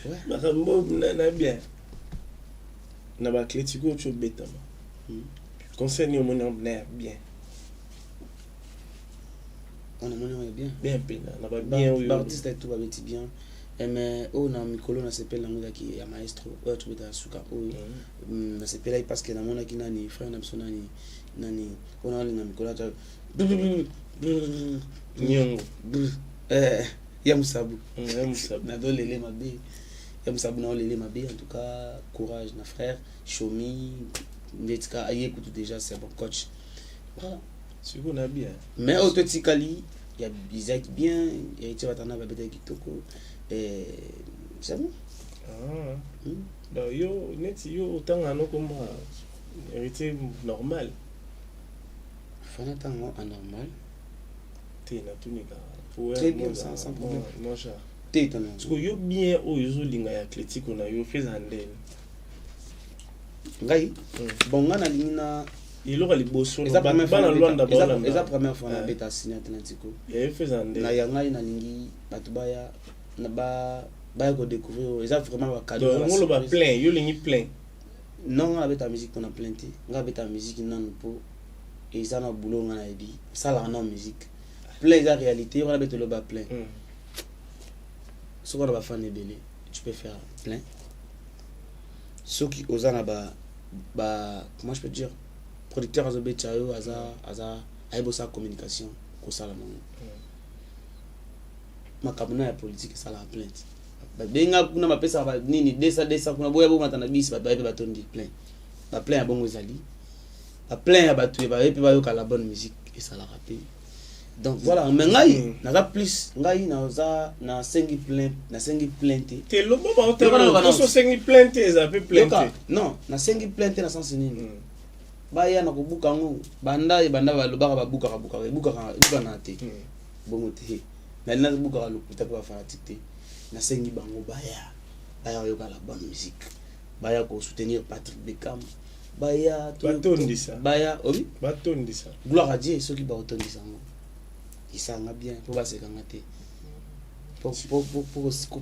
ouais makambo na bien na ba Atlético cho betama concert ni omona bien on a bien bien oui artiste et tout va bien mais on a mikolo na s'appelle la moda qui est maestro ou tu peux suka na s'appelle parce que na mona qui nani frère na bisona nani on a na mikolo ta nyongo ya musabu na dolele mabe ya musabu na olele mabe en tout cas courage na frère Chomi Netka ayekutu déjà c'est bon coach voilà c'est qu'on a bien mais autotikali il y a Isaac bien, héritier Watana Babeta Kitoko, c'est bon. Donc yo net yo autant comme héritier normal. Fana tango anormal. T'es na tout nika. Très bien, sans problème. Non ça. T'es étonnant. Parce que yo bien au yo linga ya athlétique on a yo fait andel. Ngai. Bon ngana lingina il aura les bosso na Luanda ba. Eza première fois na beta signé Atlantico. Il fait andel. Na yangai na lingi batubaya na ba ko découvrir eza vraiment ba cadeau. Donc on va plein, yo lingi plein. Non ngana beta musique on a plein té. Ngana beta musique non po et ça na boulot ngana ebi. Ça la na musique. Plein la réalité, on a besoin de le plein. Ce qu'on a fait belé, tu peux faire plein. Ceux qui osent comment je peux dire, producteur à Zobé Chayo, à communication, comme ça la non. Ma cabine est politique, ça la plainte. Benga kuna mapesa ba nini desa kuna boya bo matana bis ba ba tondi plein. Ba plein à bon ozali. Ba plein à batu ba et puis ba yo ka la bonne musique et ça la rappelle. Donc voilà, mais ngai na plus ngai na sengi plainte te lo bo ba to so sengi plainte za pe plainte non na sengi plainte na sens nini ba ya na kubuka ngo banda ba lo ba buka na te bongo te na na buka lo puta pa fanatique na sengi bango ba ya yo la bonne musique ba ya ko soutenir Patrick Beckham ba ya batondi ça ba ya obi batondi ça gloire à Dieu ceux qui ba otondi ça il s'en a bien pour passer quand maté pour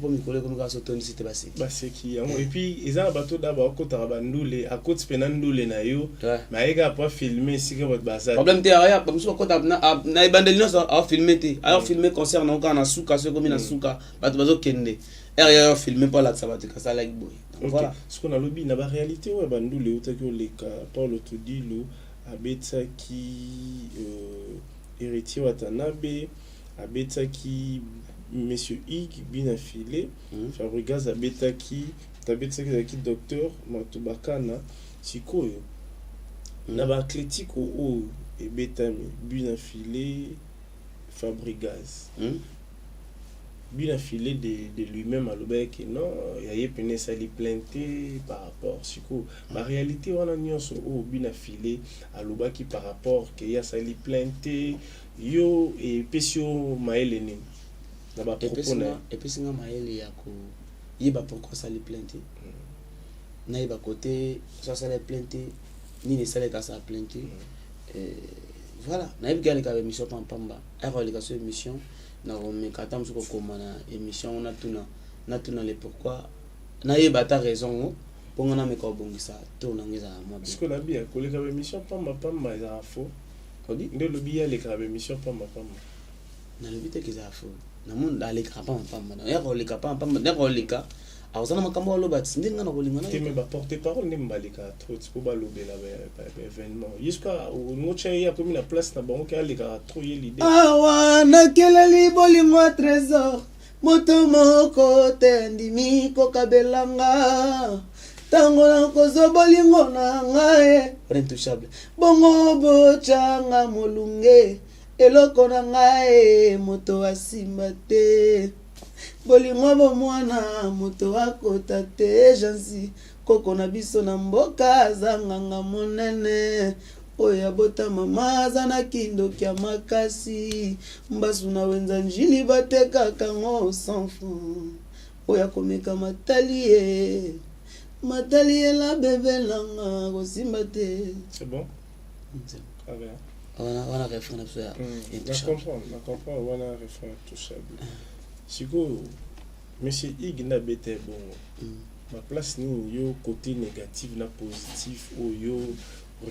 me coller comme ça sauter c'était passé c'est qui et puis ils ont bateau d'abord côté bandule à côté penandule na yo mais il a pas filmé si que votre basa problème te rien comme ça côté na bandeli non a filmé te alors filmé concert non quand na souka ce comme na souka bato kende derrière filmé pas là ça va te ça like boy voilà ce qu'on a lobby na ba réalité ouais bandule utaki le cas Paul to dit lo abetsa qui héritier Watanabe abetaki monsieur Ig bien affilé Fabregas abetaki docteur Matubakana sikoyo na ba athlétique o ebetami bien affilé Fabregas bien affilé de lui-même à l'obek non il y a peine ça li plainté par rapport siko la réalité on a nyonso o bien affilé à l'obaki par rapport que ya ça li plainté yo et pesio maele ni na ba propos na et puis singa maele ya ko yiba pourquoi ça li plainté na yiba côté ça li plainté ni ne ça ka ça plainté voilà na yiba gani ka émission pamba a relation émission na romekata msuko komana émission on a tuna le pourquoi na yeba ta raison pour on a me ko bongisa to na ngeza moi parce que la bien ko le ka émission pamba za faux odi nde le bien le ka émission pamba na le bite ke za faux na monde ale ka pamba na ya ko le ka pamba na ko le ka awusana makambo alo bat ndinga na ko lingana te me ba porter parole ne mbalika trop pour ba lobela ba événement jusqu'à au mocha ya comme la place na bango ka le ka trop ye l'idée awa na kelali bolingo trésor moto moko te ndimi ko kabelanga tango na kozo bolingo na ngai intouchable bongo bochanga molunge eloko na ngai moto asimba te bolingo bo mwana moto akota te jansi koko na biso na mboka zanganga monene oya bota mama zana kindo kya makasi mbasu na wenza njili bateka kango sans fond oya komeka mataliye la bébé langa kosimba te c'est bon ah bien on a refrain ça je comprends on a refrain touchable siko monsieur Ig na bete bon ma place ni yo côté négatif na positif ou yo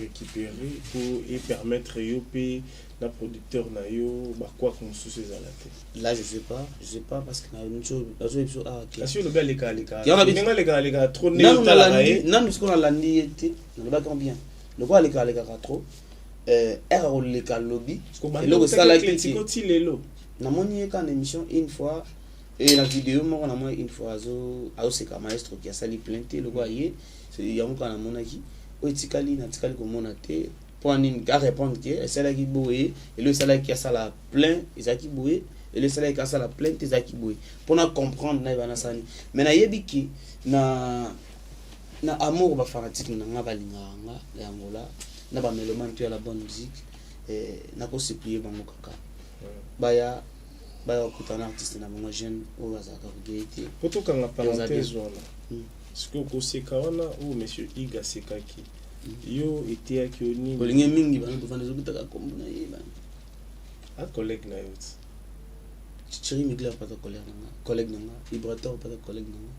récupérer pour et permettre yo pe na producteur na yo ba quoi comme sous ces alaté là je sais pas parce que na une chose parce que le gars les gars trop né au travail non ce qu'on a landi était on va bien le gars les gars trop erreur les gars lobby et le ça la critique lelo na moni quand émission une fois et la vidéo moi na une fois azo c'est comme maestro qui a sali plainte le gars y c'est y a mon kana monaki o tikali na tikali ko monate pour à répondre que c'est là qui boué et le salaire qui a ça la plein et qui boué et le salaire qui a ça la plein et qui boué pour nous comprendre na bana sani mais na yebiki na amour ba fanatique na nga balinga nga ya ngola na ba mélomane tu la bonne musique et na ko supplier bango kaka baya kutana artiste na bango jeune ou bazaka kugeite poto kanga parenthèse wana ce que koseka wana ou monsieur Iga Sekaki yo était à Kioni kolinge mingi bana to fanda zokutaka kombo na yeba a collègue na yot Thierry Migler pas ta collègue nanga Vibrator pas ta collègue nanga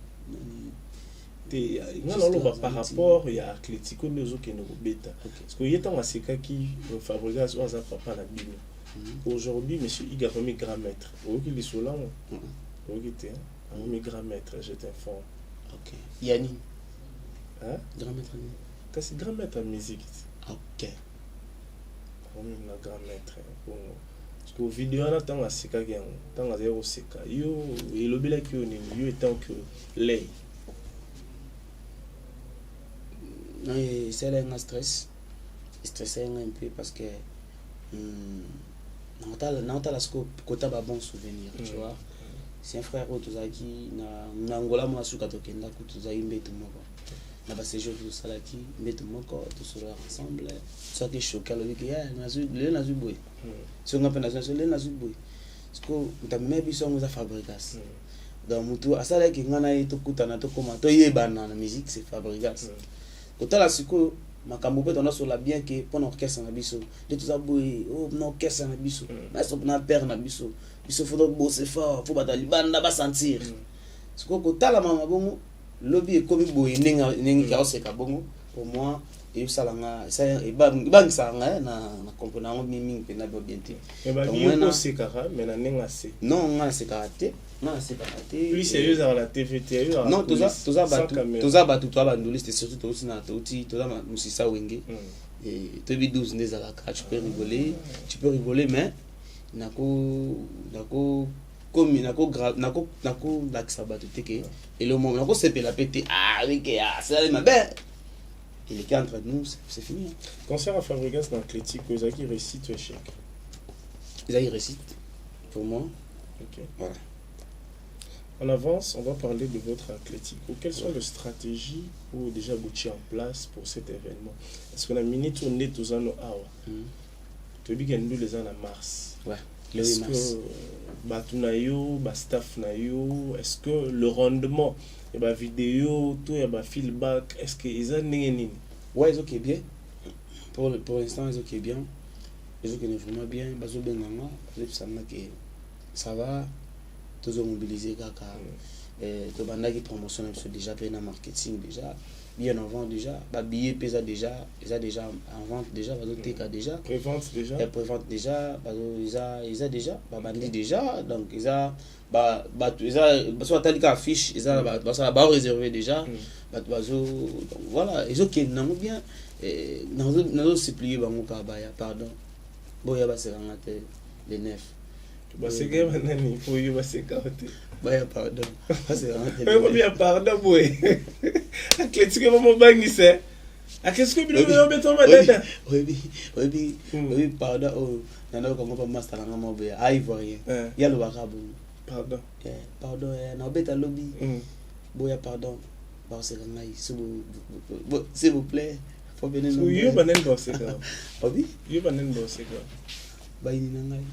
te ngana lo ba par rapport ya Atlético nezo ke no beta parce que yeta wa Sekaki Fabregas ou za papa na bino aujourd'hui monsieur Iga remis grand maître o ki lisola o ki te a remis grand maître je t'informe. OK Yani hein grand maître kasi grand maître en musique. OK on a grand maître parce que vidéo na tanga Sekaki tanga zero seka yo elobela ki oni yo étant que lay non c'est là un stressé un peu parce que dans la scope côté ba bon souvenir tu vois c'est un frère Otozaki na Angola mo asuka to kenda ku tozaki mbeto moko na ba séjour tout ça là qui mbeto moko to sera ensemble ça qui choqué le week ya na zu boy si on appelle na zu boy parce que mtameme biso ngo za Fabregas dans mutu asala ki ngana to kutana to koma to yebana na musique c'est Fabregas côté la siko makambo pe tona sur la bien que pour orchestre na biso de tout ça boy oh non orchestre na biso na so na père na biso faut bosser fort faut batali banda ba sentir ce que côté la mama bongo lobby e komi boy ninga ka oseka bongo pour moi et ça là ça e bang ça na component mimi pe na bien te et ba yo sekara mais na ninga se non nga sekara non c'est pas raté plus sérieux dans la TVT non tout ça batu toi bandoli c'était surtout toi aussi na toi ça musisa wenge et tobi 12 ndeza la tu peux rigoler mais nako comme nako laksa batu teke et le moment nako sepela pété ah oui que ça ma belle il est entre nous c'est fini concert à Fabregas dans Atlético Ozaki récite échec ils récite pour moi OK voilà. En avance, on va parler de votre Atlético. Quelles sont les stratégies pour déjà boucher en place pour cet événement? Est-ce qu'on a miné tourner tous en awa? Tu dis qu'il y a les ans en mars. Ouais. Est-ce que batunayo, staff nayo, est-ce que le rendement, et vidéo, tout et feedback, est-ce que ils ont nini? Ouais, ils ok bien. Pour l'instant, ils ok bien. Ils ok vraiment bien. Bazo benanga, ça va. Tous mobilisés kaka to banda qui promotion déjà fait na marketing déjà bien en vente déjà ba billet pesa déjà en vente déjà bazo teka déjà prévente déjà ils a déjà ba bandi déjà donc ils a ba soit talika affiche ils a ba réservé déjà bazo donc voilà ils ok nango bien nazo supplier bango ka ba ya pardon boya ba seranga te les 9 baseka banani pour yo baseka ote baya pardon c'est vraiment bien pardon boy Atlético maman bangise a qu'est-ce que bilo yo beto madada oui pardon oh nana ko mo master nga mo be ai voye ya lo bakabu pardon pardon na beta lobby boya pardon ba c'est ngai s'il vous plaît faut venir nous yo banen boseka obi yo banen boseka ba ini ngai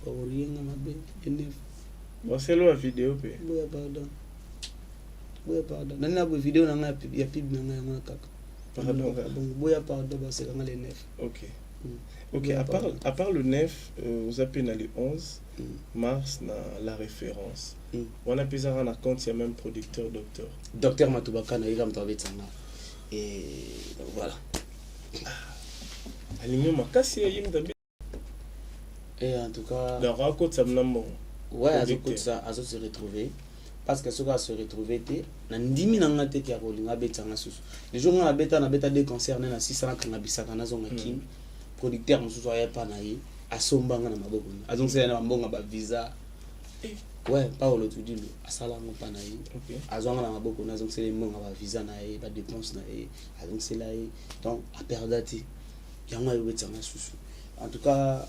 orienga mabe ene bon c'est la vidéo pe boya pardon nana bo vidéo na nga ya pib na nga kaka pardon boya pardon ba c'est nga le 9 OK à part le 9 vous appelez dans le 11 mars na la référence on a pesara na compte il y a même producteur docteur Matubaka na ira mtawetanga et donc voilà alignement makasi ya yimda. Et en tout cas, ouais, azo se retrouver parce que ce gars se retrouver té na ndimi na ngate ki akolinga betanga susu les jours na beta des concerts na 600 kanga bisaka na zonga kim producteur mususu aya pa na ye asombanga na maboko azong se na mbonga ba visa ouais Paolo Tudilo asala ngo pa na ye azonga na maboko na zong se mbonga ba visa na ye ba dépense na ye azong se la ye donc a perdati yango ayobetsanga susu en tout cas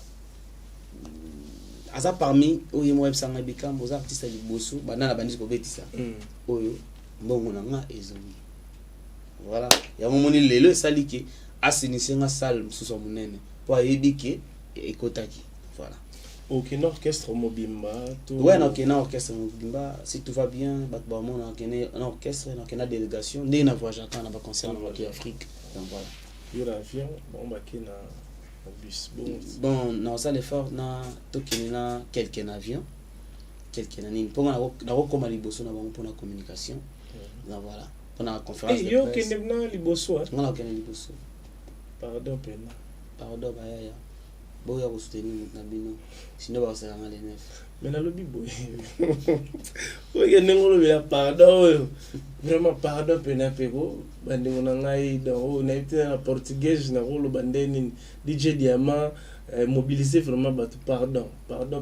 aza parmi oyo mo ebsanga bikambo za artiste liboso banana bandisi ko betisa oyo mbongo nanga ezongi voilà yango moni lelo esali ke asinisenga salle mususu munene po ayebike ekotaki voilà. Aucun orchestre mobimba tout. Ouais, aucun orchestre mobimba si tout va bien bat ba mon un orchestre aucun délégation ndé na voyage quand on va concert en Afrique donc voilà. Yo l'avion bon ba na bus bon non ça l'effort na tokina quelqu'un avion quelqu'un ni pour na comme liboso na bango pour la communication donc voilà pour la conférence de presse yo kenna liboso on a kenna liboso pardon pena pardon ba ya boya ko soutenir na bino sinon ba sera les neuf mais na lobi boy oye ngolo bila pardon vraiment pardon pena pego bande ngona ngai dans na été en portugais na rolo bandeni DJ Diamant mobiliser vraiment bato pardon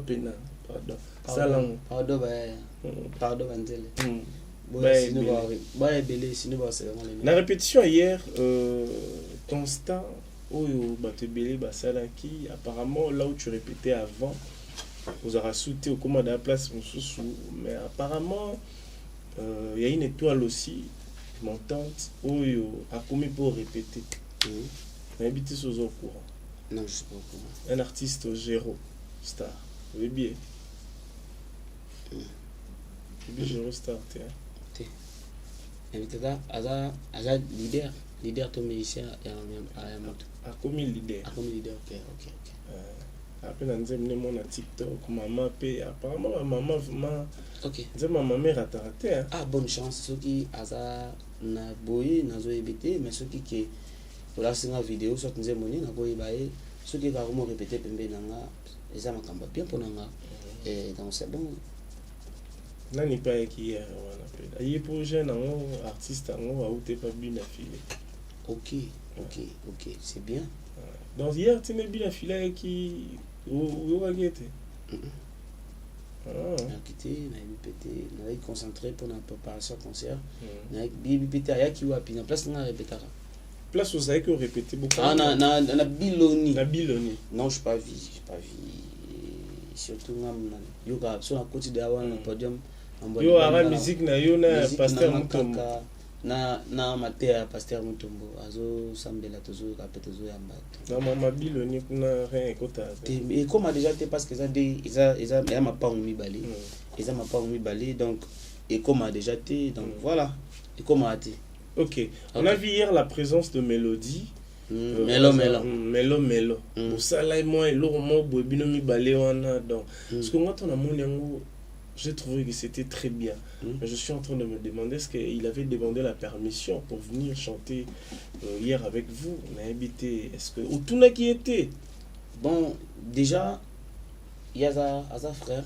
pena pardon ça langue pardon ba pardon banzele la répétition hier constant oyo bato belé basalaki apparemment là où tu répétais avant vous aurez sauté au commande à la place mais apparemment il y a une étoile aussi montante oyo a commis pour répéter on habité sur au courant non je sais pas au courant un artiste Géro Star vous voyez bien Géro Star t'es invité là aza leader to musicien ya moto a commis leader ok après dans nzemne mon na TikTok maman pe apparemment maman vraiment ok nzemma maman raté ah bonne chance ceux qui aza na boy na zo ebité mais ceux qui voilà c'est une vidéo sur nzemoni na boy bae ceux qui va vraiment répéter pembe nanga eza makamba bien pour nanga et donc c'est bon nani pas qui hier wana pe ayi projet nango artiste nango a outé pas bien affilé ok c'est bien donc hier tu n'es bien affilé qui où va guetter quitté na pété na concentré pour la préparation concert na pété ya ki wapi na place na répéter place vous avez que répéter beaucoup na biloni non je pas vu surtout yoga sur la côté de Awan podium yo ara musique na yo na pasteur Mutombo na mater pasteur Mutombo azo sambela tozo kapete zo yamba na mama biloni kuna rien ekota et comme a déjà été parce que ça il ma pas mibali ils ma pas mibali donc et comme a déjà été donc voilà et comme a été ok on a vu hier la présence de Mélodie Melo osala et moi eloko mo bobino mibale wana donc parce que moi ton amour yango j'ai trouvé que c'était très bien. Mais je suis en train de me demander est-ce qu'il avait demandé la permission pour venir chanter hier avec vous. On a habité. Est-ce que Otuna qui était bon déjà il y a un frère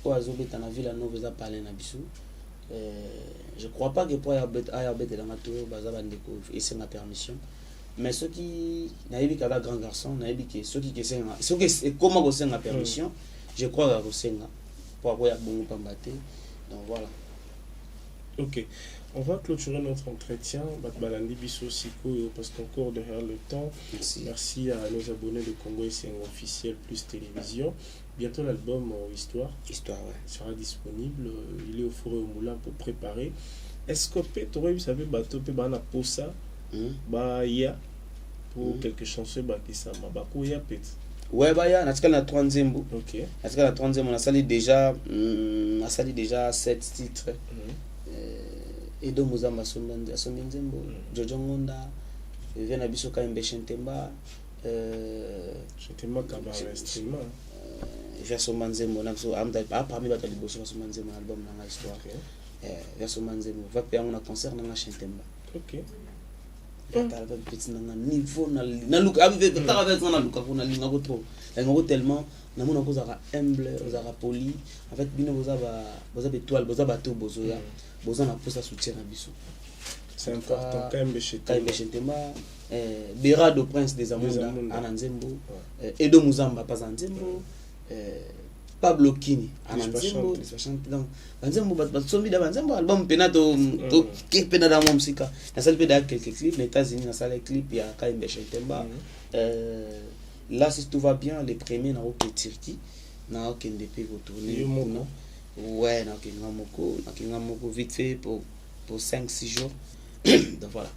au Azobet en ville à Noveza parler na bisu. Je crois pas que pour Ayabet dans la tour baza bandeko et c'est ma permission. Mais ceux qui n'avaient pas grand garçon, n'avaient que ceux qui comment vous la permission, je crois que vous pour avoir bon pambaté. Donc voilà. Ok. On va clôturer notre entretien. Batbalandi Bisso Siko parce qu'on court derrière le temps. Merci à nos abonnés de Congo et c'est officiel plus télévision. Bientôt l'album Histoire sera disponible. Il est au four et au moulin pour préparer. Est-ce que tu aurais vu ça bateau pe bana posa ba ya pour quelques chansons ba qui ça ma ba ko ya pet. Ouais bah ya natika na 3e bout. OK. Natika na 3e on a sali déjà 7 titres. Edo Muzamba Sombenzembo Jojo Ngonda Viana Biso Kaimbe Shentemba Shentemba Kabara Estima Verso Manzembo Nakso Amda parmi bato liboso Verso Manzembo album na Histoire Verso Manzembo va payer un concert na Shentemba. OK. T'as petit na niveau na look avec ta avec na look na linga ko trop ngoko tellement na mona ko za humble za poli en fait bino boza étoile boza bateau bozo ya boza na posa soutien na biso. C'est important Kaimbe Shentemba Berado Prince des Amonda Ananzembo Edo Muzamba pas Anzembo Pablo Kini ananzembo chante donc banzembo batsombi da banzembo album pena to ke pena da musica na salle pena quelques clips les États-Unis na salle clip ya Kaimbe Temba là si tout va bien les premiers na au Turquie na okende pe retourner ouais na kinga moko vite fait pour 5-6 jours donc voilà.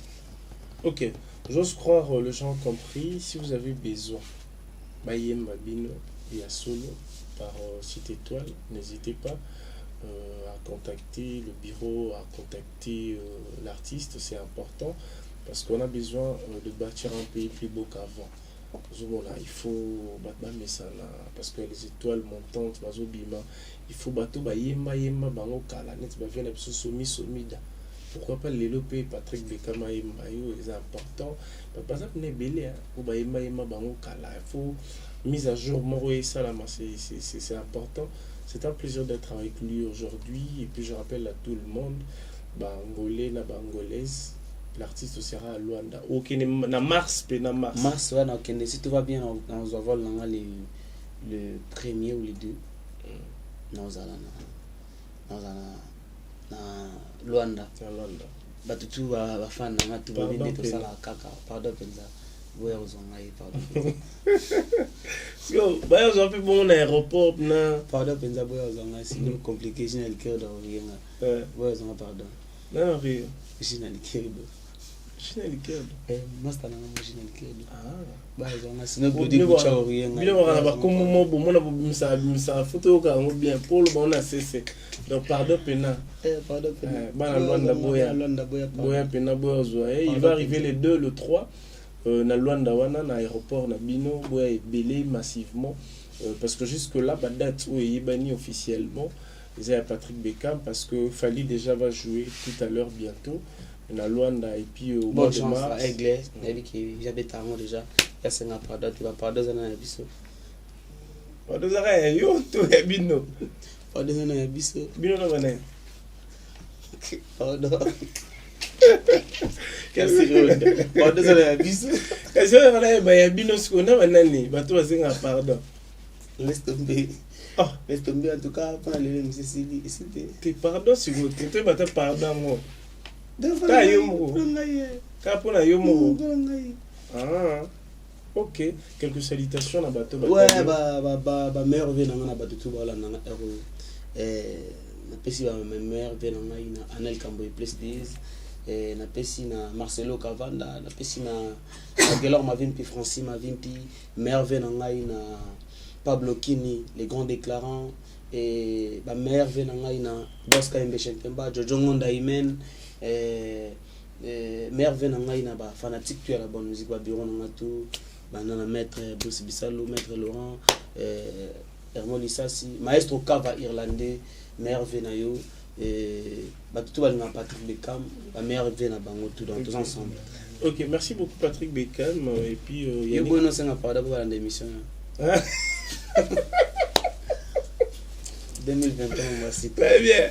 Ok, j'ose croire les gens ont compris. Si vous avez besoin Bayem Babino et à solo par site étoile, n'hésitez pas à contacter le bureau, à contacter l'artiste, c'est important parce qu'on a besoin de bâtir un pays plus beau qu'avant. Voilà, il faut battre ça parce que les étoiles montantes, il faut battre Bayemba bango kala net bavien la somida. Pourquoi pas les lopé Patrick Bekam Mayo, c'est important. Par exemple, ne belé ou Bayemba bango kala, il faut mise à jour Moro Salama, c'est important. C'est un plaisir d'être avec lui aujourd'hui et puis je rappelle à tout le monde Bangolais na bangolaise. L'artiste sera à Luanda. Ok, na mars, na mars. Mars, ouais, ok. Si tout va bien, on va voir le premier ou les deux. Nous allons na Luanda. Luanda. Bah tout va fan, na tout va bien tout ça la caca. Pardon penza. Ouais, on s'en aille, pardon. So, bah on a fait bon aéroport na. Pardon penza, ouais, on s'en aille. C'est une complication le cœur de rien. Ouais, on pardon. Non, rien. Je n'ai pas China liquide. Master na machine liquide. Bah on a sinon pour dire que rien. Bien on a pas comme moi bon ça photo ka on bien pour le bon a cessé. Donc pardon pena. Pardon pena. Bah Luanda boya pena boya zo. Il va arriver les 2 le 3 na Luanda wana na aéroport na Bino boya belé massivement parce que jusque là ba date où il bani officiellement c'est à Patrick Bekam parce que Fali déjà va jouer tout à l'heure bientôt. Na Luanda et puis au mois de mars anglais j'avais tellement déjà il y a 5 pardon tu vas pardon ça na biso pardon ça yo to bino pardon ça na biso bino na bana pardon qu'est-ce pardon ça na biso qu'est-ce que na ba ya bino siko na banani bato basenga pardon laisse tomber laisse tomber en tout cas pour aller monsieur Sili ici te pardon si vous te bata pardon moi ok, quelques salutations à bateau. Ouais, mère vient na bateau tout voilà na pesi ba mère vient na Anel Kamboy plus 10 na pesi na Marcelo Cavanda na pesi na Gelor ma vimpi Francis ma vimpi mère vient na Pablo Kini les grands déclarants et ba mère vient na Bosca Mbeshemba Jojo Ngonda Imen merveille na ngai na ba fanatique tu à la bonne musique ba bureau na tout banana maître Bruce Bissalo maître Laurent Hermo Lissasi maestro Kava irlandais merveille na yo ba tout ba na Patrick Bekam ba merveille na bango tout dans tous ensemble. OK, merci beaucoup Patrick Bekam et puis Yannick bon non c'est na parler pour l'émission. 2021 voici très bien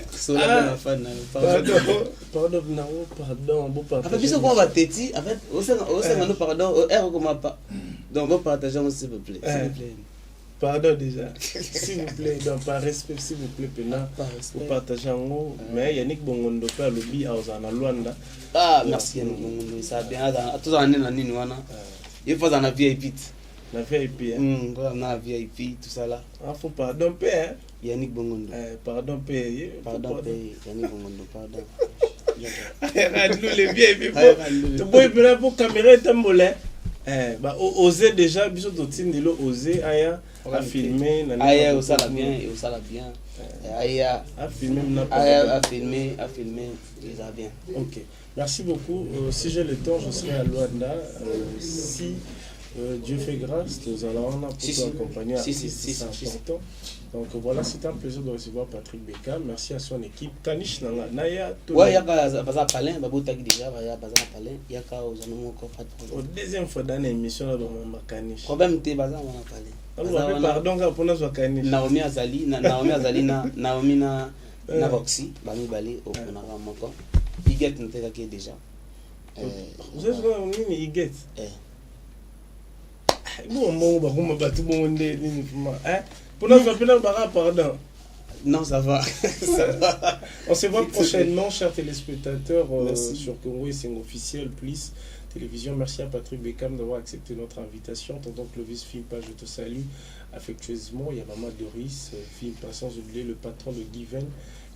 pardon bon partage en fait puisque on va téti en fait on pardon comment pas donc bon partageons s'il vous plaît pardon déjà s'il vous plaît donc par respect s'il vous plaît pena vous partagez en haut mais Yannick Bongondo pa lobby na Luanda merci Yannick Bongondo ça bien tout en na nini wana il faut en VIP na VIP na VIP tout ça là faut pardon père Yannick Bongondo pardon père Yannick Bongondo pardon nous les VIP tu peux pour caméra tambolé oser déjà biso totindelo oser aya a filmer aya au sala bien aya a filmer a filmer déjà bien. OK, merci beaucoup. Si j'ai le temps je serai à Luanda si Dieu fait grâce, nous allons pour accompagner c'est important. Donc voilà, c'est un plaisir de recevoir Patrick Bekam. Merci à son équipe. Kanish Naya. Ouais, il y a pas Palin, Babota déjà, il y a pas Palin, il y a ka aux anomos pas de problème. Deuxième fois dans l'émission là dans Kanish. Problème t'es bazar on a parlé. Pardon pour nous Kanish. Naomi Azali Naomi na Voxy, Bami Bali au Ponara Moko. Iget n'était que déjà. Vous êtes où Iget? Bon ba kuma batu bon nde ni fuma Pour nous appeler le barat, pardon. Non, ça va. Ça va. On se voit prochainement, chers téléspectateurs, sur Congo et c'est officiel, plus télévision. Merci à Patrick Beckham d'avoir accepté notre invitation. Tonton Clovis Filpa, je te salue affectueusement. Il y a Maman Doris Filpa, sans oublier le patron de Given,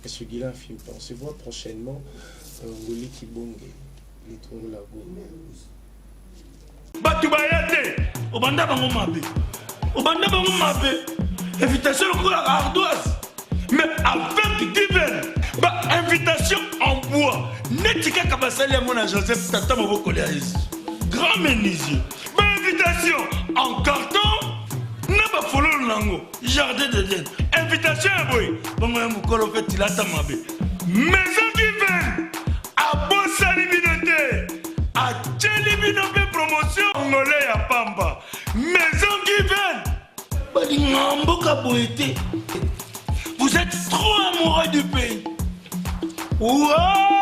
M. Guilain Filpa. On se voit prochainement. Ngoli Kibonge, les Tongo Lago. Batubayate, Obanda Bango Mabe. Obanda Bango Mabe. Invitation au la ardoise. Mais avec Given, invitation en bois. Netika Kabasali à mon Joseph Tata Moboko Léaïs. Grand menuisier. Invitation en carton. N'a pas follow le lango. Jardin de Dieu. Invitation à boy. Bon, moi, mon colo fait il a ta mabé. Maison Given. À Bossa Libinoté. À Tchelibinoté promotion. Congolais à Pamba. Maison Given. Balingamboka Boété. Vous êtes trop amoureux du pays. Wow!